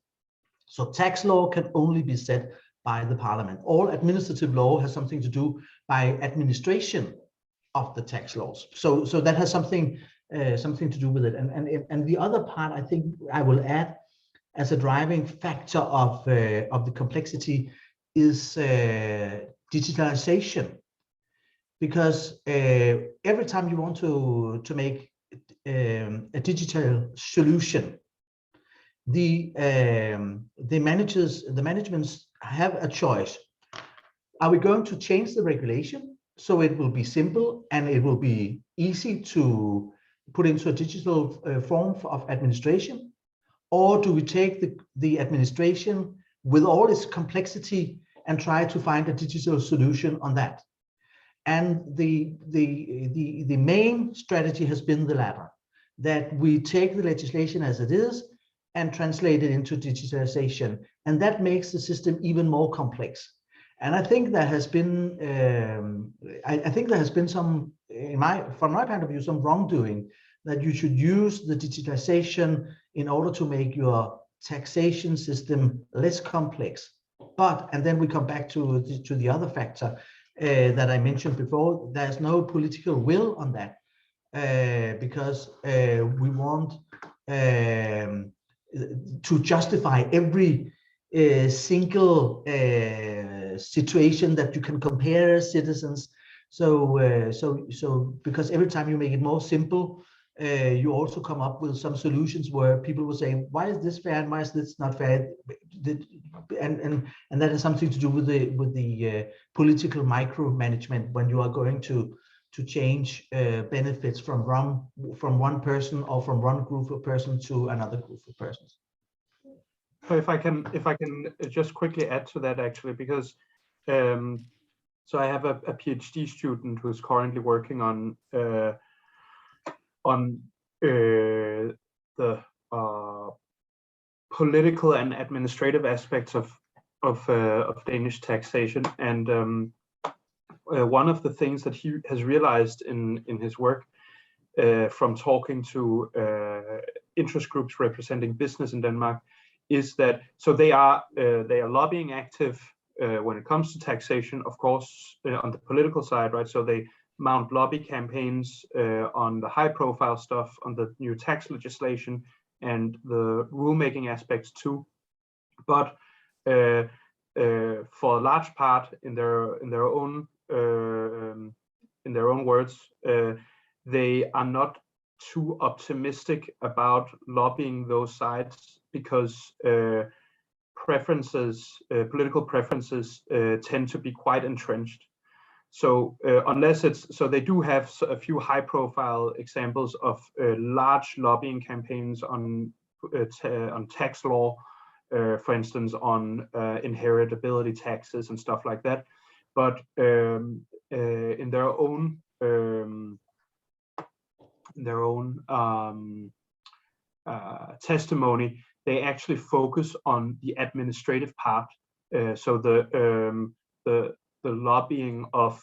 So tax law can only be set by the parliament. All administrative law has something to do by administration of the tax laws. So that has something to do with it. And the other part, I think I will add as a driving factor of the complexity is digitalization. Because every time you want to make a digital solution, the managements have a choice. Are we going to change the regulation so it will be simple and it will be easy to put into a digital form of administration? Or do we take the administration with all its complexity and try to find a digital solution on that? And the main strategy has been the latter, that we take the legislation as it is and translate it into digitalization, and that makes the system even more complex. And I think there has been, some, from my point of view, some wrongdoing, that you should use the digitalization in order to make your taxation system less complex. But, and then we come back to the other factor that I mentioned before, there's no political will on that, because we want to justify every single situation that you can compare citizens. So because every time you make it more simple, you also come up with some solutions where people will say, why is this fair and why is this not fair? And that has something to do with the political micromanagement, when you are going to change benefits from one person or from one group of persons to another group of persons. So if I can just quickly add to that, actually, because so I have a PhD student who's currently working on the political and administrative aspects of Danish taxation, and one of the things that he has realized in his work from talking to interest groups representing business in Denmark is that, so they are lobbying active when it comes to taxation, of course, on the political side, right? So they mount lobby campaigns on the high-profile stuff, on the new tax legislation and the rulemaking aspects too. But for a large part, in their own words, they are not too optimistic about lobbying those sides, because political preferences tend to be quite entrenched. So so they do have a few high-profile examples of large lobbying campaigns on tax law, for instance, on inheritability taxes and stuff like that. But in their own testimony, they actually focus on the administrative part. So the lobbying of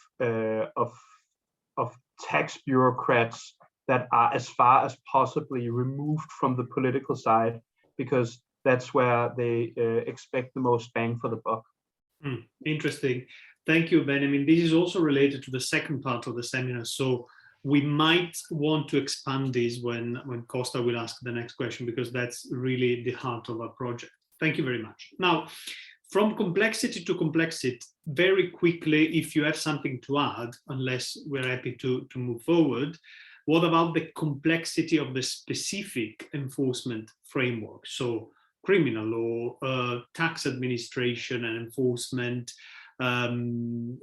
tax bureaucrats that are as far as possibly removed from the political side, because that's where they expect the most bang for the buck. Interesting. Thank you, Benjamin. This is also related to the second part of the seminar. So we might want to expand this when Costa will ask the next question, because that's really the heart of our project. Thank you very much. Now, from complexity to complexity, very quickly, if you have something to add, unless we're happy to move forward, what about the complexity of the specific enforcement framework? So criminal law, tax administration and enforcement,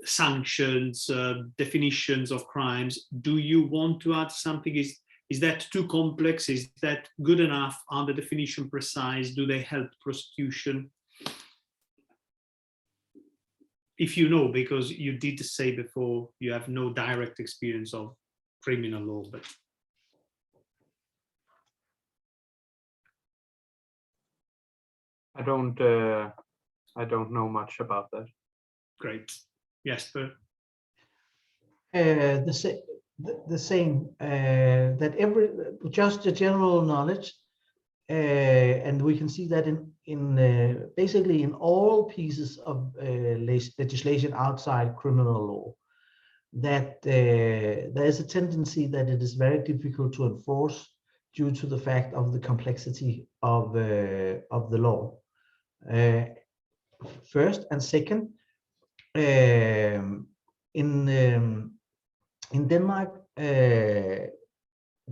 sanctions, definitions of crimes. Do you want to add something? Is that too complex? Is that good enough? Are the definition precise? Do they help prosecution? If you know, because you did say before you have no direct experience of criminal law, but I don't know much about that. Great. Yes, but the same, that just the general knowledge, and we can see that in basically in all pieces of legislation outside criminal law, that there is a tendency that it is very difficult to enforce due to the fact of the complexity of the law. First and second, in Denmark,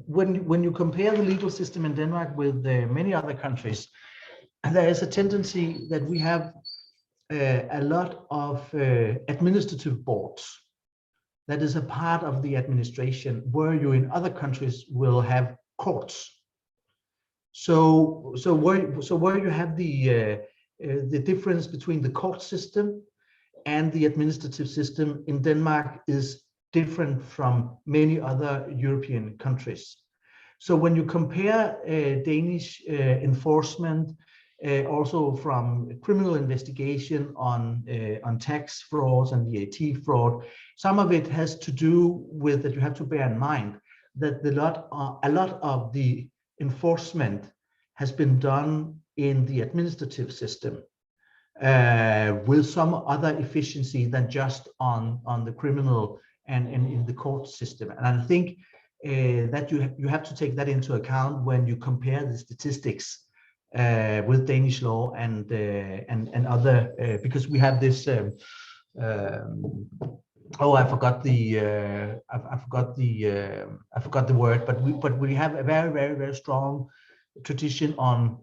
when you compare the legal system in Denmark with many other countries, there is a tendency that we have a lot of administrative boards. That is a part of the administration, where you in other countries will have courts. So where you have the difference between the court system and the administrative system in Denmark is different from many other European countries. So when you compare Danish enforcement, also from criminal investigation on tax frauds and VAT fraud, some of it has to do with that you have to bear in mind that a lot of the enforcement has been done in the administrative system with some other efficiency than just on the criminal and in the court system. And I think that you have to take that into account when you compare the statistics with Danish law and other, because we have this. I forgot the word, but we have a very, very, very strong tradition on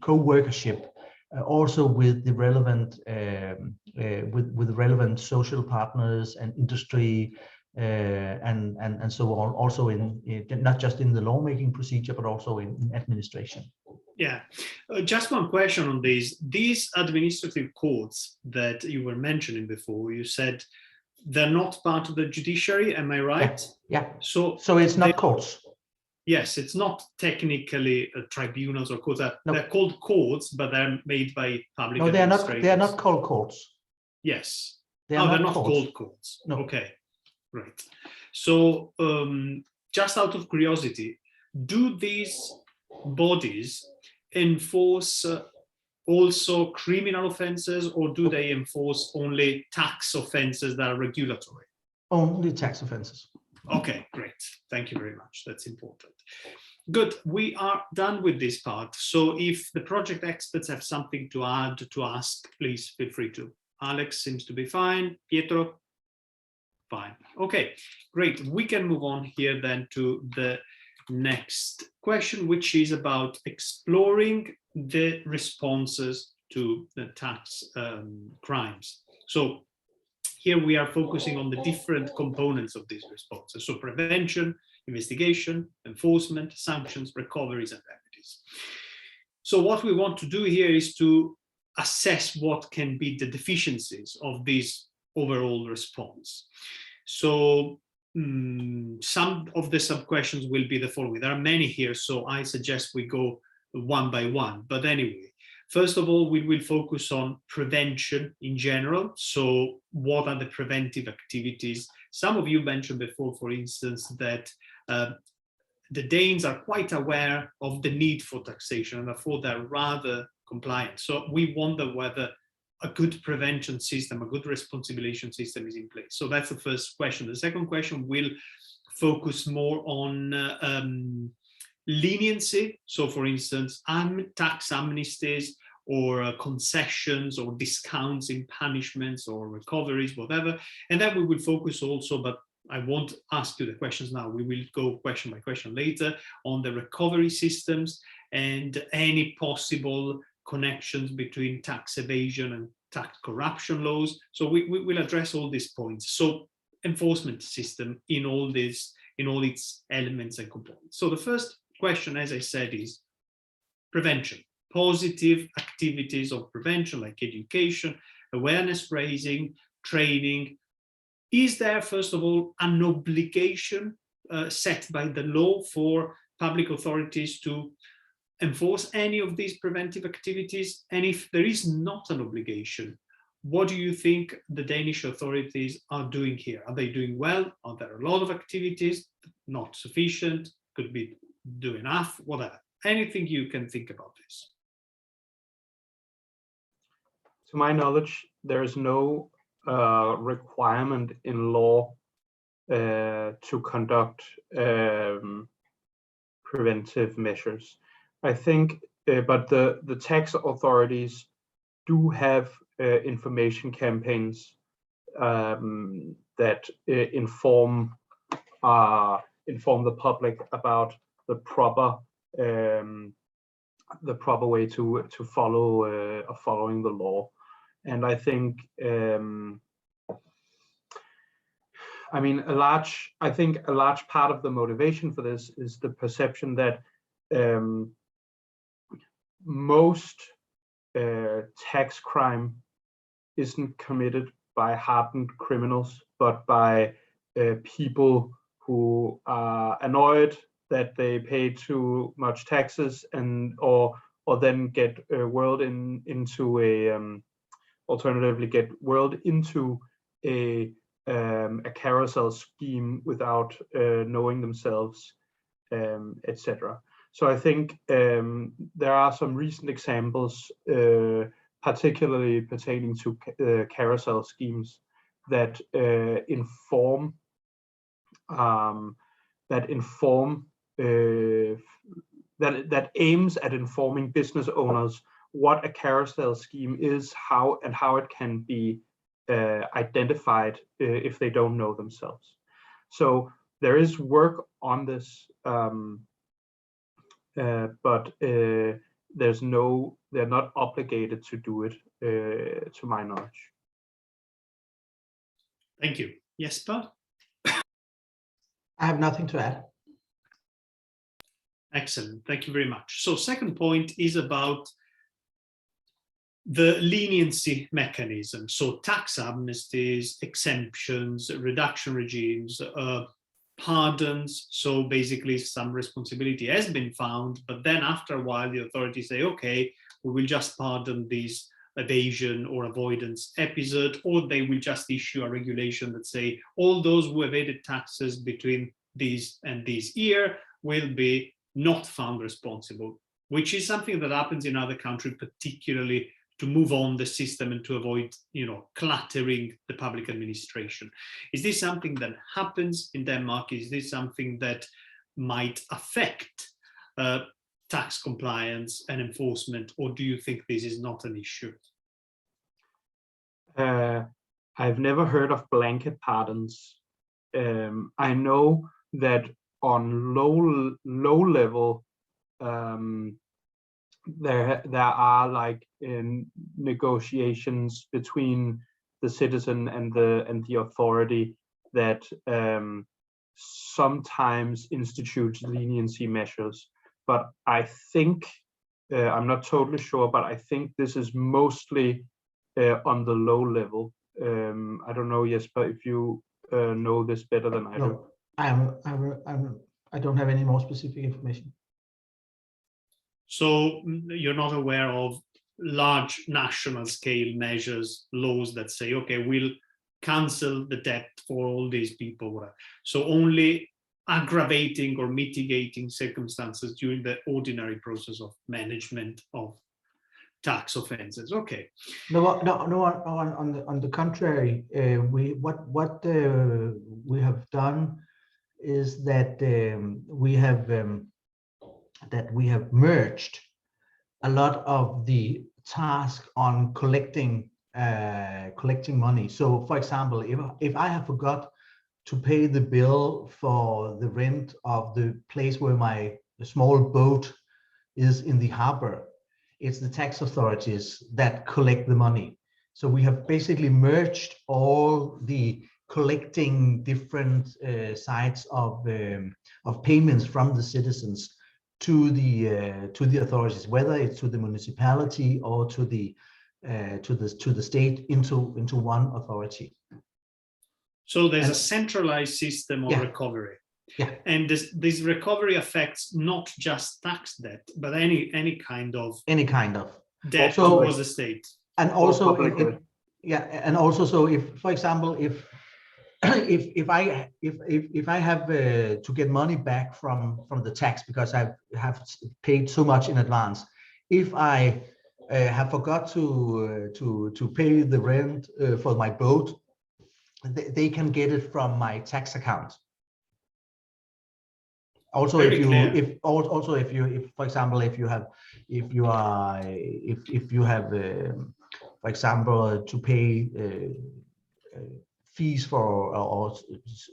co-workership, also with the relevant with the relevant social partners and industry and so on, also in not just in the lawmaking procedure but also in administration. Yeah, just one question on these administrative courts that you were mentioning before. You said they're not part of the judiciary, am I right? Yeah. So it's not courts. Yes, it's not technically tribunals or courts. No. They're called courts, but they're made by public No, administrators. they are not called courts. Yes. They're not called courts. No. Okay, right. So just out of curiosity, do these bodies enforce also criminal offenses, or do they enforce only tax offenses that are regulatory? Only tax offenses. Okay, great. Thank you very much. That's important. Good. We are done with this part. So if the project experts have something to add, to ask, please feel free to. Alex seems to be fine. Pietro? Fine. Okay, great. We can move on here then to the next question, which is about exploring the responses to the tax crimes. So here we are focusing on the different components of these responses. So prevention, investigation, enforcement, sanctions, recoveries, and remedies. So what we want to do here is to assess what can be the deficiencies of this overall response. So some of the sub-questions will be the following. There are many here, so I suggest we go one by one. But anyway, first of all, we will focus on prevention in general. So what are the preventive activities Some of you mentioned before, for instance, that the Danes are quite aware of the need for taxation and therefore they're rather compliant. So we wonder whether a good prevention system, a good responsibilization system is in place. So that's the first question. The second question will focus more on leniency. So for instance, tax amnesties or concessions or discounts in punishments or recoveries, whatever. And then we will focus also, but I won't ask you the questions now, we will go question by question later, on the recovery systems and any possible connections between tax evasion and tax corruption laws. So we will address all these points. So enforcement system in all its elements and components. So the first question, as I said, is prevention. Positive activities of prevention like education, awareness raising, training. Is there, first of all, an obligation set by the law for public authorities to enforce any of these preventive activities? And if there is not an obligation, what do you think the Danish authorities are doing here? Are they doing well? Are there a lot of activities? Not sufficient? Could be do enough? Whatever. Anything you can think about this? To my knowledge, there is no requirement in law to conduct preventive measures. I think, but the tax authorities do have information campaigns that inform the public about the proper way to follow following the law. And I think, I mean, a large part of the motivation for this is the perception that most tax crime isn't committed by hardened criminals, but by people who are annoyed that they pay too much taxes and or then get whirled into a alternatively get whirled into a carousel scheme without knowing themselves, etc. So I think there are some recent examples, particularly pertaining to carousel schemes, that inform that aims at informing business owners what a carousel scheme is, how it can be identified if they don't know themselves. So there is work on this, but they're not obligated to do it, to my knowledge. Thank you. Jesper? I have nothing to add. Excellent. Thank you very much. So second point is about the leniency mechanism. So tax amnesties, exemptions, reduction regimes, pardons. So basically some responsibility has been found, but then after a while the authorities say, okay, we will just pardon this evasion or avoidance episode, or they will just issue a regulation that say all those who evaded taxes between this and this year will be not found responsible, which is something that happens in other countries, particularly to move on the system and to avoid, cluttering the public administration. Is this something that happens in Denmark? Is this something that might affect tax compliance and enforcement, or do you think this is not an issue? I've never heard of blanket pardons. I know that on low level, there are like negotiations between the citizen and the authority that sometimes institutes leniency measures. But I think, I'm not totally sure, but I think this is mostly on the low level. I don't know, Jesper, if you know this better than I do. I don't have any more specific information. So you're not aware of large national scale measures, laws that say, okay, we'll cancel the debt for all these people. So only aggravating or mitigating circumstances during the ordinary process of management of tax offenses. Okay. No. On the contrary, we have done is that we have merged a lot of the task on collecting money. So, for example, if I have forgot to pay the bill for the rent of the place where my small boat is in the harbor, it's the tax authorities that collect the money. So we have basically merged all the collecting different sides of payments from the citizens to the authorities, whether it's to the municipality or to the state, into one authority. So there's a centralized system of recovery. Yeah. And this recovery affects not just tax debt, but any kind of debt towards the state. And also, and also, so if, for example, if I have to get money back from the tax because I have paid so much in advance, if I have forgot to pay the rent for my boat, they can get it from my tax account. Also, for example, if you have, for example, to pay fees for or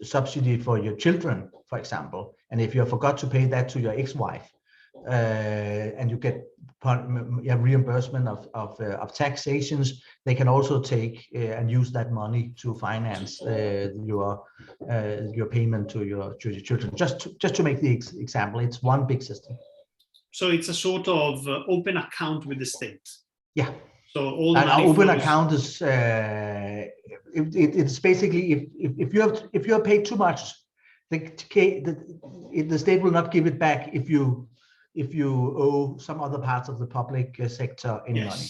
subsidy for your children, for example, and if you forgot to pay that to your ex-wife, and you get reimbursement of taxations, they can also take and use that money to finance your payment to your children. Just to make the example, it's one big system. So it's a sort of open account with the state. Yeah. So all the money open account is it's basically if you have paid too much, the state will not give it back if you owe some other parts of the public sector any money.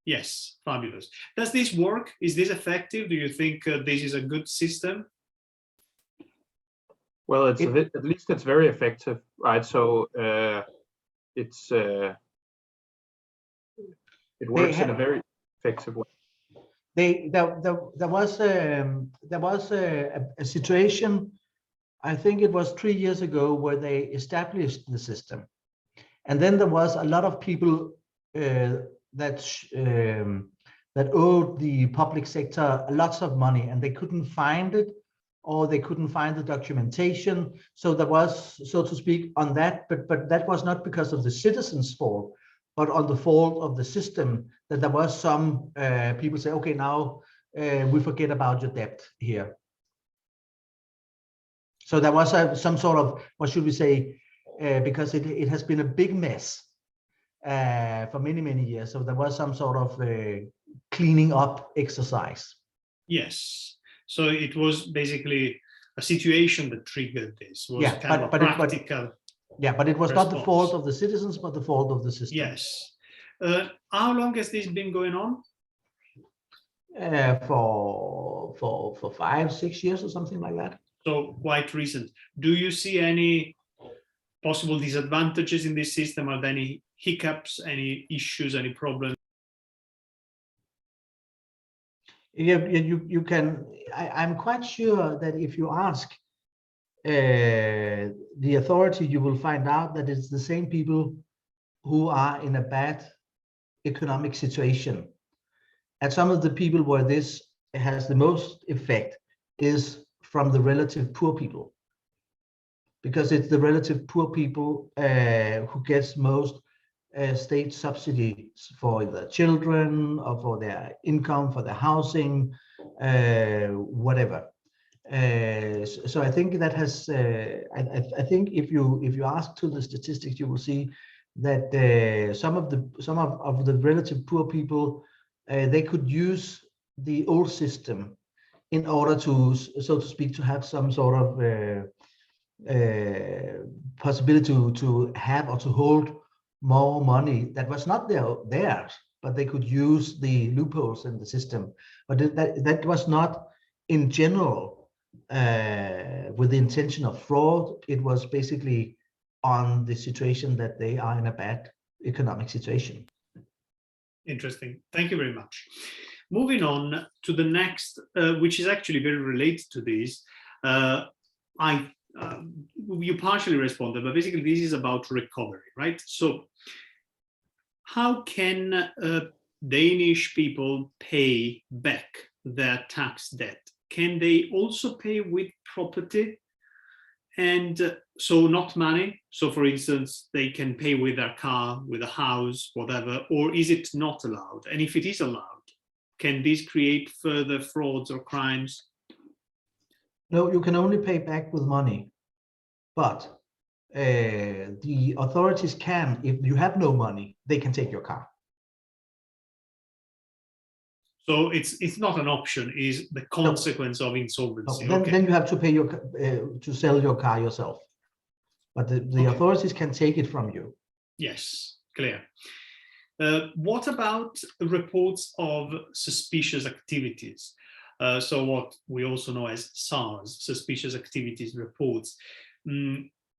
Yes, fabulous. Does this work? Is this effective? Do you think this is a good system? Well, at least it's very effective, right? So it works in a very effective way. There was a situation, I think it was 3 years ago, where they established the system. And then there was a lot of people that owed the public sector lots of money, and they couldn't find it, or they couldn't find the documentation. So there was, so to speak, on that, but that was not because of the citizens' fault, but on the fault of the system, that there was some people say, okay, now we forget about your debt here. So there was some sort of, what should we say, because it has been a big mess for many years. So there was some sort of cleaning up exercise. Yes. So it was basically a situation that triggered this. Was kind of practical. But it was not the fault of the citizens, but the fault of the system. Yes. How long has this been going on? For 5-6 years or something like that. So quite recent. Do you see any possible disadvantages in this system? Are there any hiccups, any issues, any problems? Yeah, you can. I'm quite sure that if you ask the authority, you will find out that it's the same people who are in a bad economic situation. And some of the people where this has the most effect is from the relative poor people, because it's the relative poor people who gets most state subsidies for their children or for their income, for their housing, whatever. So I think that has. I think if you ask to the statistics, you will see that some of the relative poor people they could use the old system in order to, so to speak, to have some sort of possibility to have or to hold more money that was not theirs, but they could use the loopholes in the system. But that was not in general, with the intention of fraud, it was basically on the situation that they are in a bad economic situation. Interesting. Thank you very much. Moving on to the next, which is actually very related to this. You partially responded, but basically this is about recovery, right? So how can Danish people pay back their tax debt? Can they also pay with property? And so not money. So for instance, they can pay with their car, with a house, whatever, or is it not allowed? And if it is allowed, can this create further frauds or crimes? No, you can only pay back with money, but the authorities can, if you have no money, they can take your car. So it's not an option, is the consequence of insolvency. No, then you have to pay your to sell your car yourself, but the authorities can take it from you. Yes, clear. What about reports of suspicious activities? So what we also know as SARS, suspicious activities reports.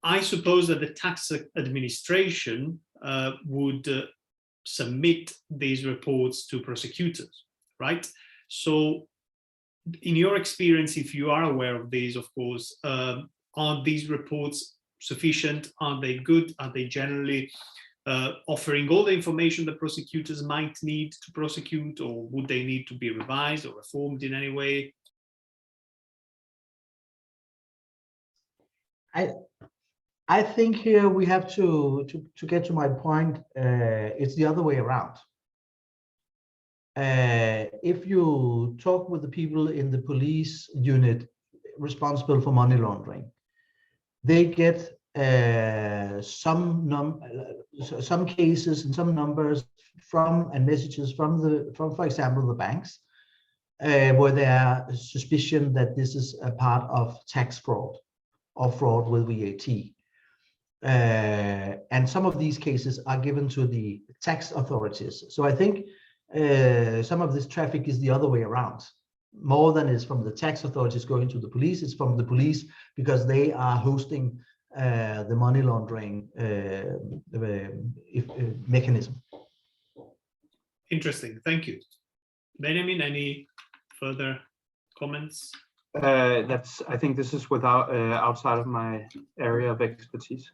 I suppose that the tax administration would submit these reports to prosecutors, right? So in your experience, if you are aware of these, of course, are these reports sufficient? Are they good? Are they generally offering all the information that prosecutors might need to prosecute, or would they need to be revised or reformed in any way? I think here we have to get to my point. It's the other way around. If you talk with the people in the police unit responsible for money laundering, they get some cases and some numbers from and messages from for example the banks, where there are suspicion that this is a part of tax fraud or fraud with VAT. And some of these cases are given to the tax authorities. So I think some of this traffic is the other way around. More than is from the tax authorities going to the police, it's from the police because they are hosting the money laundering mechanism. Interesting, thank you. Benjamin, any further comments? I think this is without outside of my area of expertise.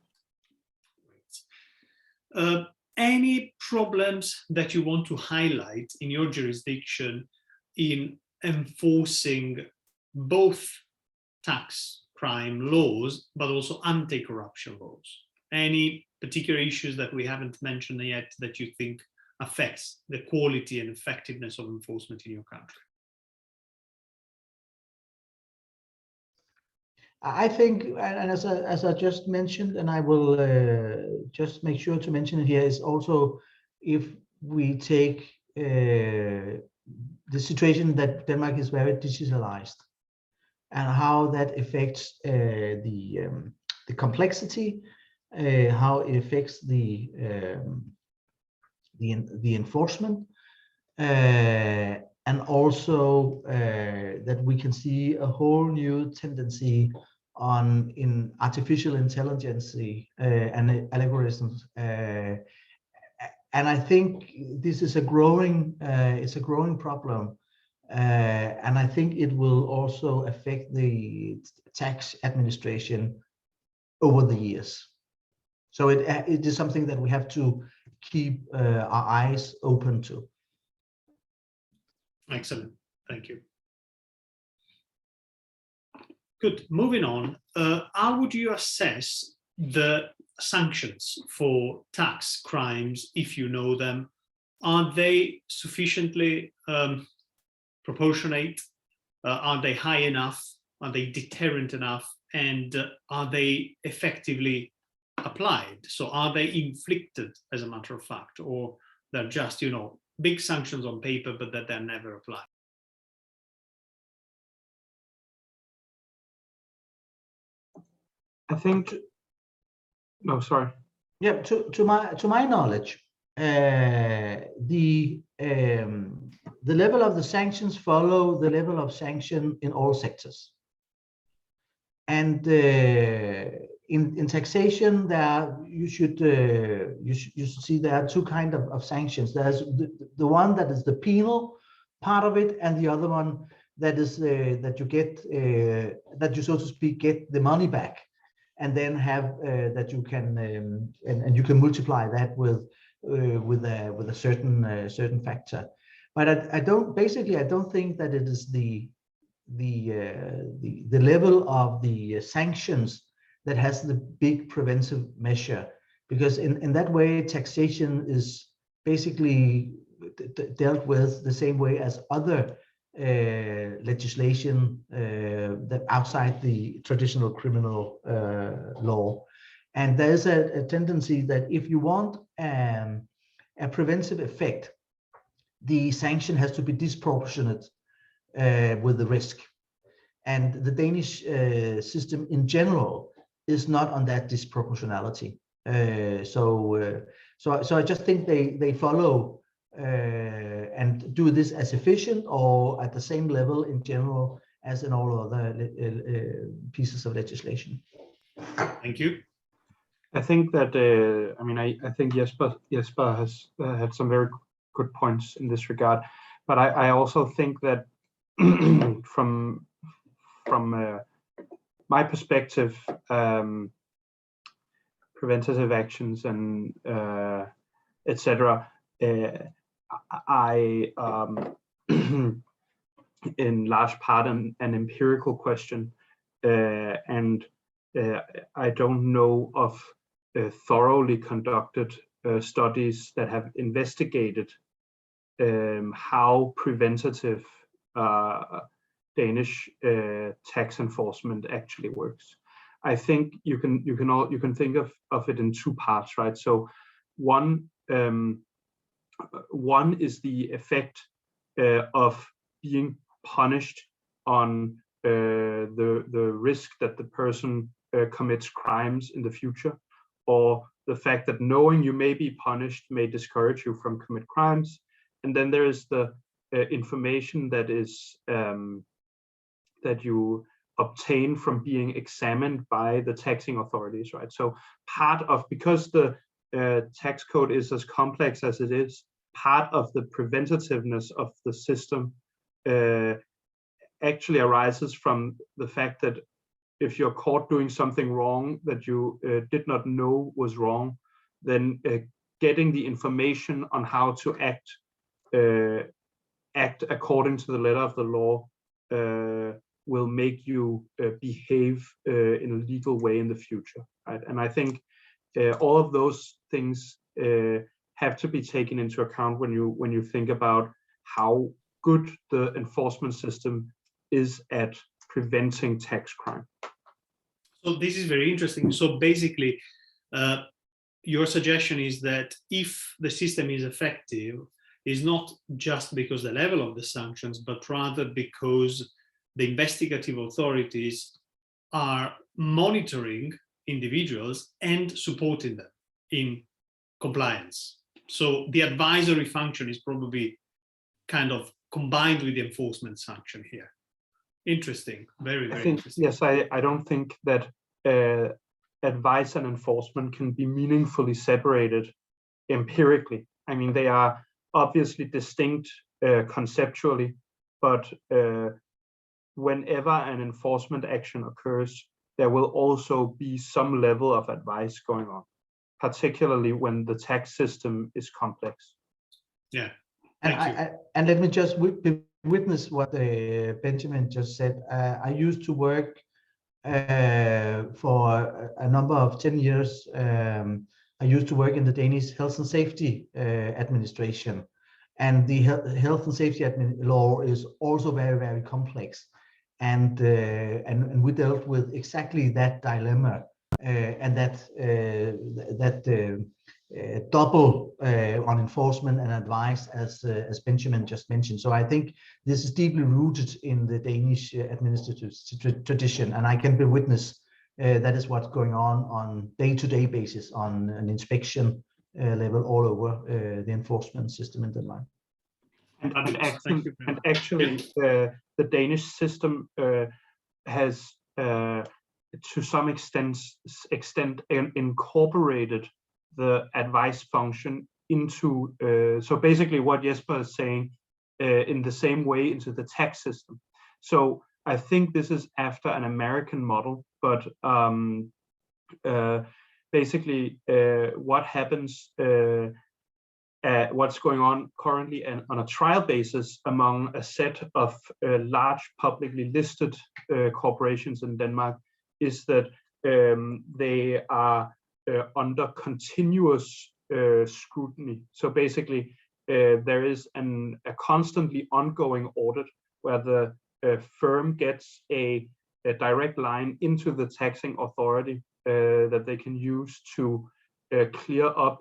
Any problems that you want to highlight in your jurisdiction in enforcing both tax crime laws, but also anti-corruption laws? Any particular issues that we haven't mentioned yet that you think affects the quality and effectiveness of enforcement in your country? I think, and as I just mentioned, and I will just make sure to mention it here, is also if we take the situation that Denmark is very digitalized and how that affects the complexity, how it affects the enforcement, and also that we can see a whole new tendency in artificial intelligence and algorithms, and I think this is a growing problem, and I think it will also affect the tax administration over the years. So it is something that we have to keep our eyes open to. Excellent, thank you. Good, moving on. How would you assess the sanctions for tax crimes, if you know them? Are they sufficiently proportionate? Are they high enough? Are they deterrent enough? And are they effectively applied? So are they inflicted, as a matter of fact, or they're just, you know, big sanctions on paper, but that they're never applied? I think, no, sorry. Yeah, to my knowledge, the level of the sanctions follow the level of sanction in all sectors. And in taxation, you should see there are two kinds of sanctions. There's the one that is the penal part of it, and the other one that is that you get that you, so to speak, get the money back, and then have that you can and you can multiply that with a certain factor. But I don't think that it is the level of the sanctions that has the big preventive measure, because in that way taxation is basically dealt with the same way as other legislation that outside the traditional criminal law. And there's a tendency that if you want a preventive effect, the sanction has to be disproportionate with the risk. And the Danish system in general is not on that disproportionality. So I just think they follow and do this as efficient or at the same level in general as in all other pieces of legislation. Thank you. I think that I think Jesper has had some very good points in this regard, but I also think that from my perspective, preventative actions and etc. I in large part an empirical question, and I don't know of thoroughly conducted studies that have investigated how preventative Danish tax enforcement actually works. I think you can think of it in two parts, right? So one is the effect of being punished on the risk that the person commits crimes in the future, or the fact that knowing you may be punished may discourage you from commit crimes. And then there is the information that is that you obtain from being examined by the taxing authorities, right? So part of, because the tax code is as complex as it is, part of the preventativeness of the system actually arises from the fact that if you're caught doing something wrong that you did not know was wrong, then getting the information on how to act according to the letter of the law will make you behave in a legal way in the future, right? And I think all of those things have to be taken into account when you think about how good the enforcement system is at preventing tax crime. So this is very interesting. So basically, your suggestion is that if the system is effective, is not just because the level of the sanctions, but rather because the investigative authorities are monitoring individuals and supporting them in compliance. So the advisory function is probably kind of combined with the enforcement sanction here. Interesting, very, very interesting. Yes, I don't think that advice and enforcement can be meaningfully separated empirically. I mean, they are obviously distinct conceptually, but whenever an enforcement action occurs, there will also be some level of advice going on, particularly when the tax system is complex. Yeah. And let me just witness what Benjamin just said. I used to work for a number of 10 years. I used to work in the Danish Health and Safety Administration, and the health and safety law is also very, very complex. And we dealt with exactly that dilemma and that double on enforcement and advice, as Benjamin just mentioned. So I think this is deeply rooted in the Danish administrative tradition, and I can be witness that is what's going on day-to-day basis on an inspection level all over the enforcement system in Denmark. Thank you. Actually, the Danish system has, to some extent, incorporated the advice function into. So basically, what Jesper is saying, in the same way into the tax system. So I think this is after an American model, but basically, what happens. What's going on currently and on a trial basis among a set of large publicly listed corporations in Denmark is that they are under continuous scrutiny. So basically, there is a constantly ongoing audit where the firm gets a direct line into the taxing authority that they can use to clear up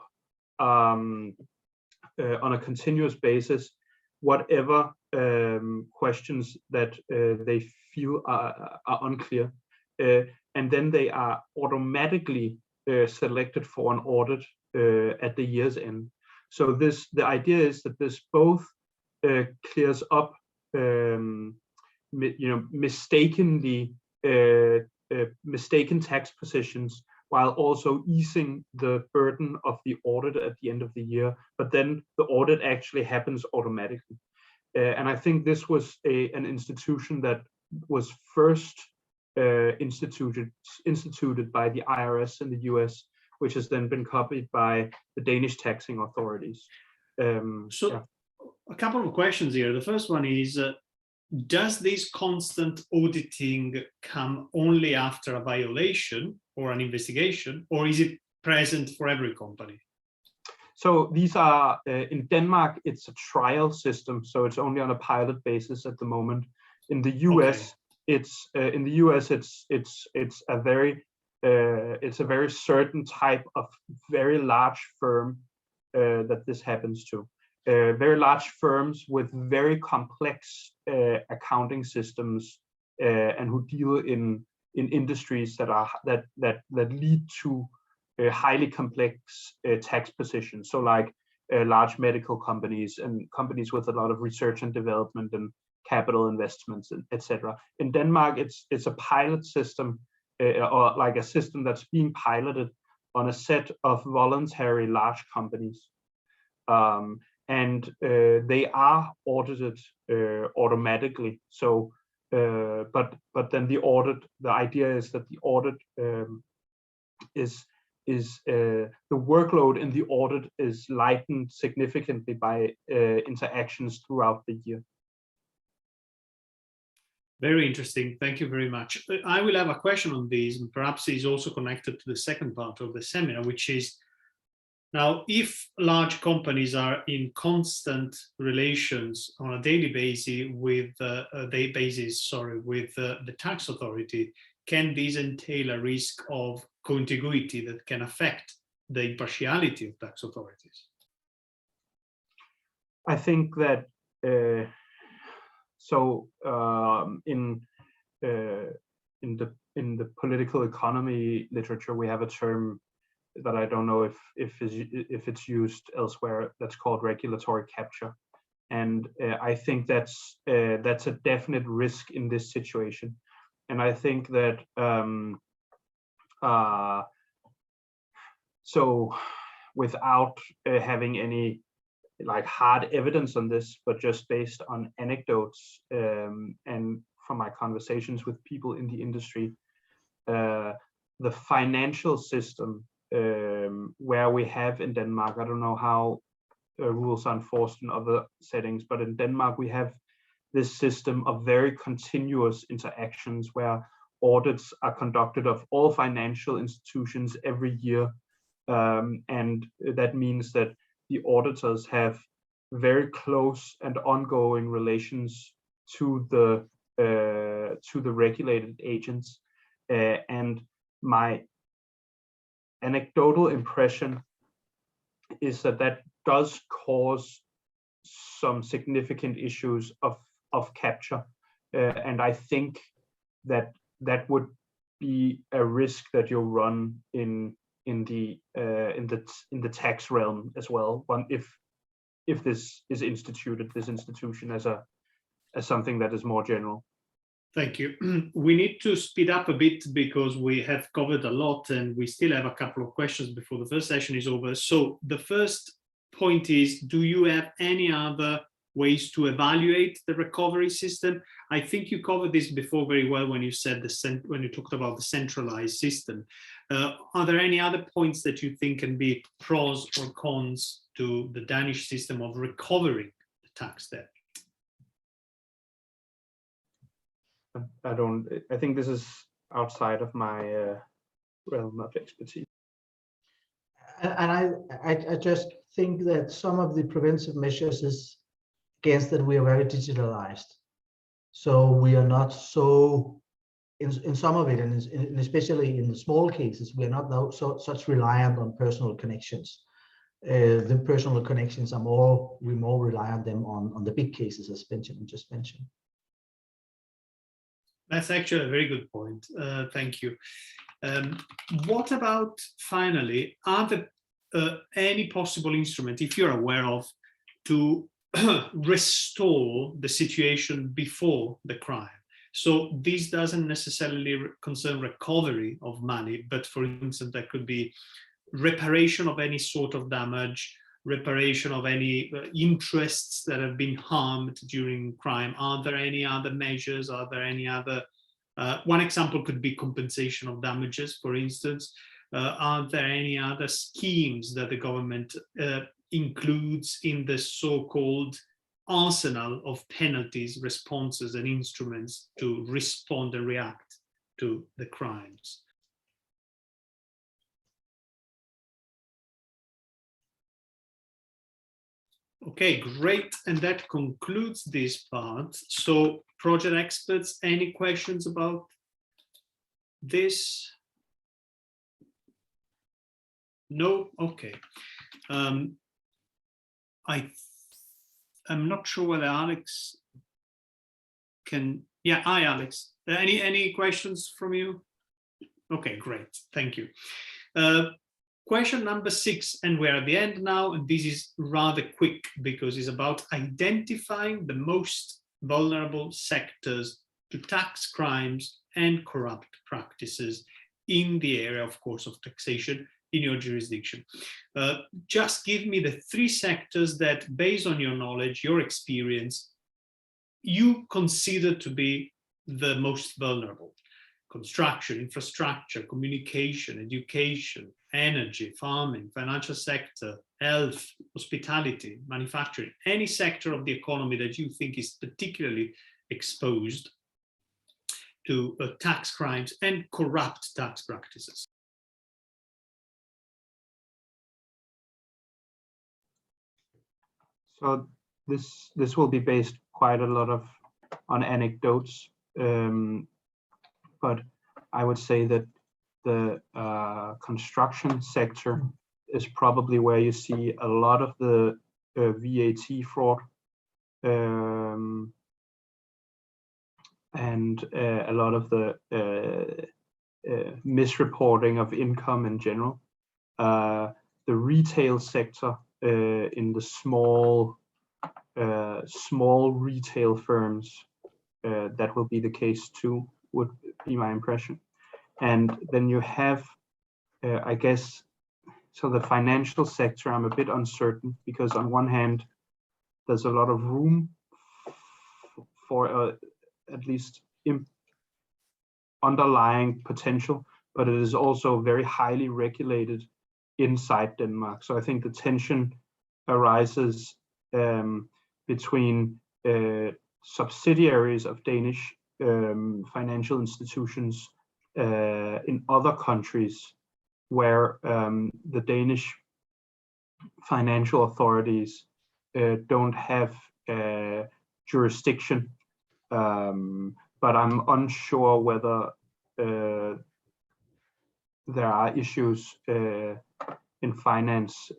on a continuous basis whatever questions that they feel are unclear, and then they are automatically selected for an audit at the year's end. So the idea is that this both clears up mistaken tax positions, while also easing the burden of the audit at the end of the year. But then the audit actually happens automatically. And I think this was an institution that was first instituted by the IRS in the US, which has then been copied by the Danish taxing authorities. A couple of questions here. The first one is, does this constant auditing come only after a violation or an investigation, or is it present for every company? So these are, in Denmark, it's a trial system, so it's only on a pilot basis at the moment. In the US, it's a very certain type of very large firm that this happens to. Very large firms with very complex accounting systems and who deal in industries that lead to highly complex tax positions. So like large medical companies and companies with a lot of research and development and capital investments, etc. In Denmark, it's a pilot system or like a system that's being piloted on a set of voluntary large companies. And they are audited automatically. So, but then the idea is that the audit is the workload in the audit is lightened significantly by interactions throughout the year. Very interesting. Thank you very much. I will have a question on this, and perhaps it's also connected to the second part of the seminar, which is, now, if large companies are in constant relations on a daily basis with the tax authority, can this entail a risk of contiguity that can affect the impartiality of tax authorities? I think that in the political economy literature, we have a term that I don't know if it's used elsewhere, that's called regulatory capture, and I think that's a definite risk in this situation. And I think that so without having any like hard evidence on this, but just based on anecdotes and from my conversations with people in the industry, the financial system where we have in Denmark, I don't know how rules are enforced in other settings, but in Denmark we have this system of very continuous interactions where audits are conducted of all financial institutions every year, and that means that the auditors have very close and ongoing relations to the regulated agents, and my anecdotal impression is that does cause some significant issues of capture, and I think that would be a risk that you run in in the tax realm as well. If this is instituted, this institution as something that is more general. Thank you. We need to speed up a bit because we have covered a lot and we still have a couple of questions before the first session is over. So the first point is, do you have any other ways to evaluate the recovery system? I think you covered this before very well when you said when you talked about the centralized system. Are there any other points that you think can be pros or cons to the Danish system of recovering the tax debt? I think this is outside of my realm of expertise. And I just think that some of the preventive measures is against that we are very digitalized. So we are not so, in some of it, and especially in the small cases, we are not such reliant on personal connections. The personal connections are we more rely on them on the big cases, as Benjamin just mentioned. That's actually a very good point. Thank you. What about, finally, are there any possible instrument, if you're aware of, to restore the situation before the crime? So this doesn't necessarily concern recovery of money, but for instance, there could be reparation of any sort of damage, reparation of any interests that have been harmed during crime. Are there any other measures? Are there any other, one example could be compensation of damages, for instance. Are there any other schemes that the government includes in the so-called arsenal of penalties, responses, and instruments to respond and react to the crimes? Okay, great. And that concludes this part. So, project experts, any questions about this? No? Okay. I'm not sure whether Alex can. Yeah, hi, Alex. Any questions from you? Okay, great. Thank you. Question number 6, and we're at the end now, and this is rather quick because it's about identifying the most vulnerable sectors to tax crimes and corrupt practices in the area, of course, of taxation in your jurisdiction. Just give me the 3 sectors that, based on your knowledge, your experience, you consider to be the most vulnerable. Construction, infrastructure, communication, education, energy, farming, financial sector, health, hospitality, manufacturing, any sector of the economy that you think is particularly exposed to tax crimes and corrupt tax practices. So this will be based quite a lot on anecdotes, but I would say that the construction sector is probably where you see a lot of the VAT fraud and a lot of the misreporting of income in general. The retail sector in the small retail firms, that will be the case too, would be my impression. And then you have, I guess, so the financial sector, I'm a bit uncertain, because on one hand, there's a lot of room for at least underlying potential, but it is also very highly regulated inside Denmark. So I think the tension arises between subsidiaries of Danish financial institutions in other countries where the Danish financial authorities don't have jurisdiction, but I'm unsure whether there are issues in finance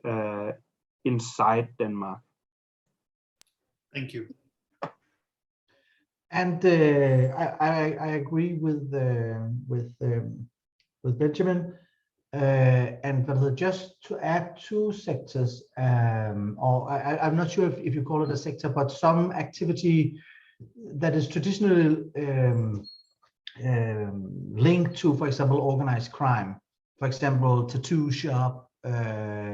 inside Denmark. Thank you. And I agree with Benjamin. But just to add two sectors, or I'm not sure if you call it a sector, but some activity that is traditionally linked to, for example, organized crime. For example, tattoo shop,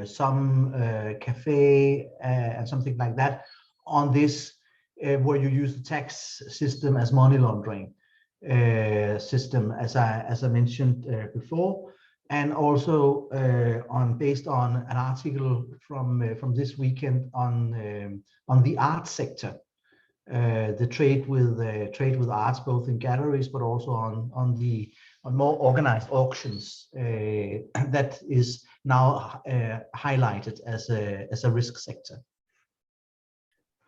some cafe, and something like that. On this, where you use the tax system as money laundering system, as I mentioned before. And also based on an article from this weekend on the art sector, the trade with arts, both in galleries but also on more organized auctions, that is now highlighted as a risk sector.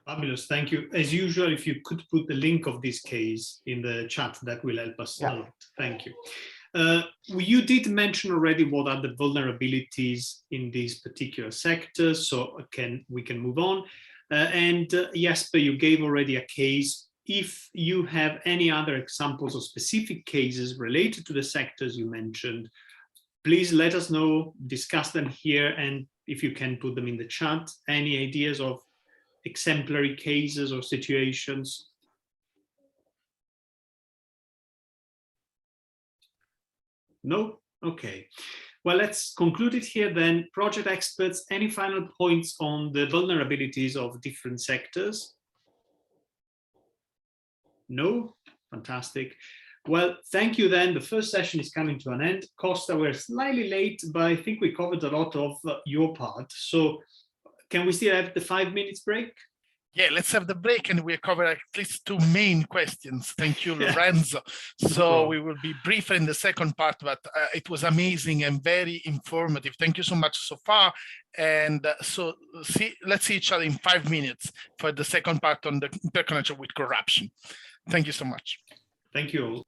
Fabulous, thank you. As usual, if you could put the link of this case in the chat, that will help us a lot. Thank you. You did mention already what are the vulnerabilities in these particular sectors, so we can move on. And Jesper, you gave already a case. If you have any other examples of specific cases related to the sectors you mentioned, please let us know, discuss them here, and if you can put them in the chat, any ideas of exemplary cases or situations. No? Okay. Well, let's conclude it here then. Project experts, any final points on the vulnerabilities of different sectors? No? Fantastic. Well, thank you then. The first session is coming to an end. Costa, we're slightly late, but I think we covered a lot of your part. So can we still have the 5 minutes break? Yeah, let's have the break and we cover at least two main questions. Thank you, Lorenzo. So we will be briefer in the second part, but it was amazing and very informative. Thank you so much so far. And so let's see each other in 5 minutes for the second part on the interconnection with corruption. Thank you so much. Thank you all.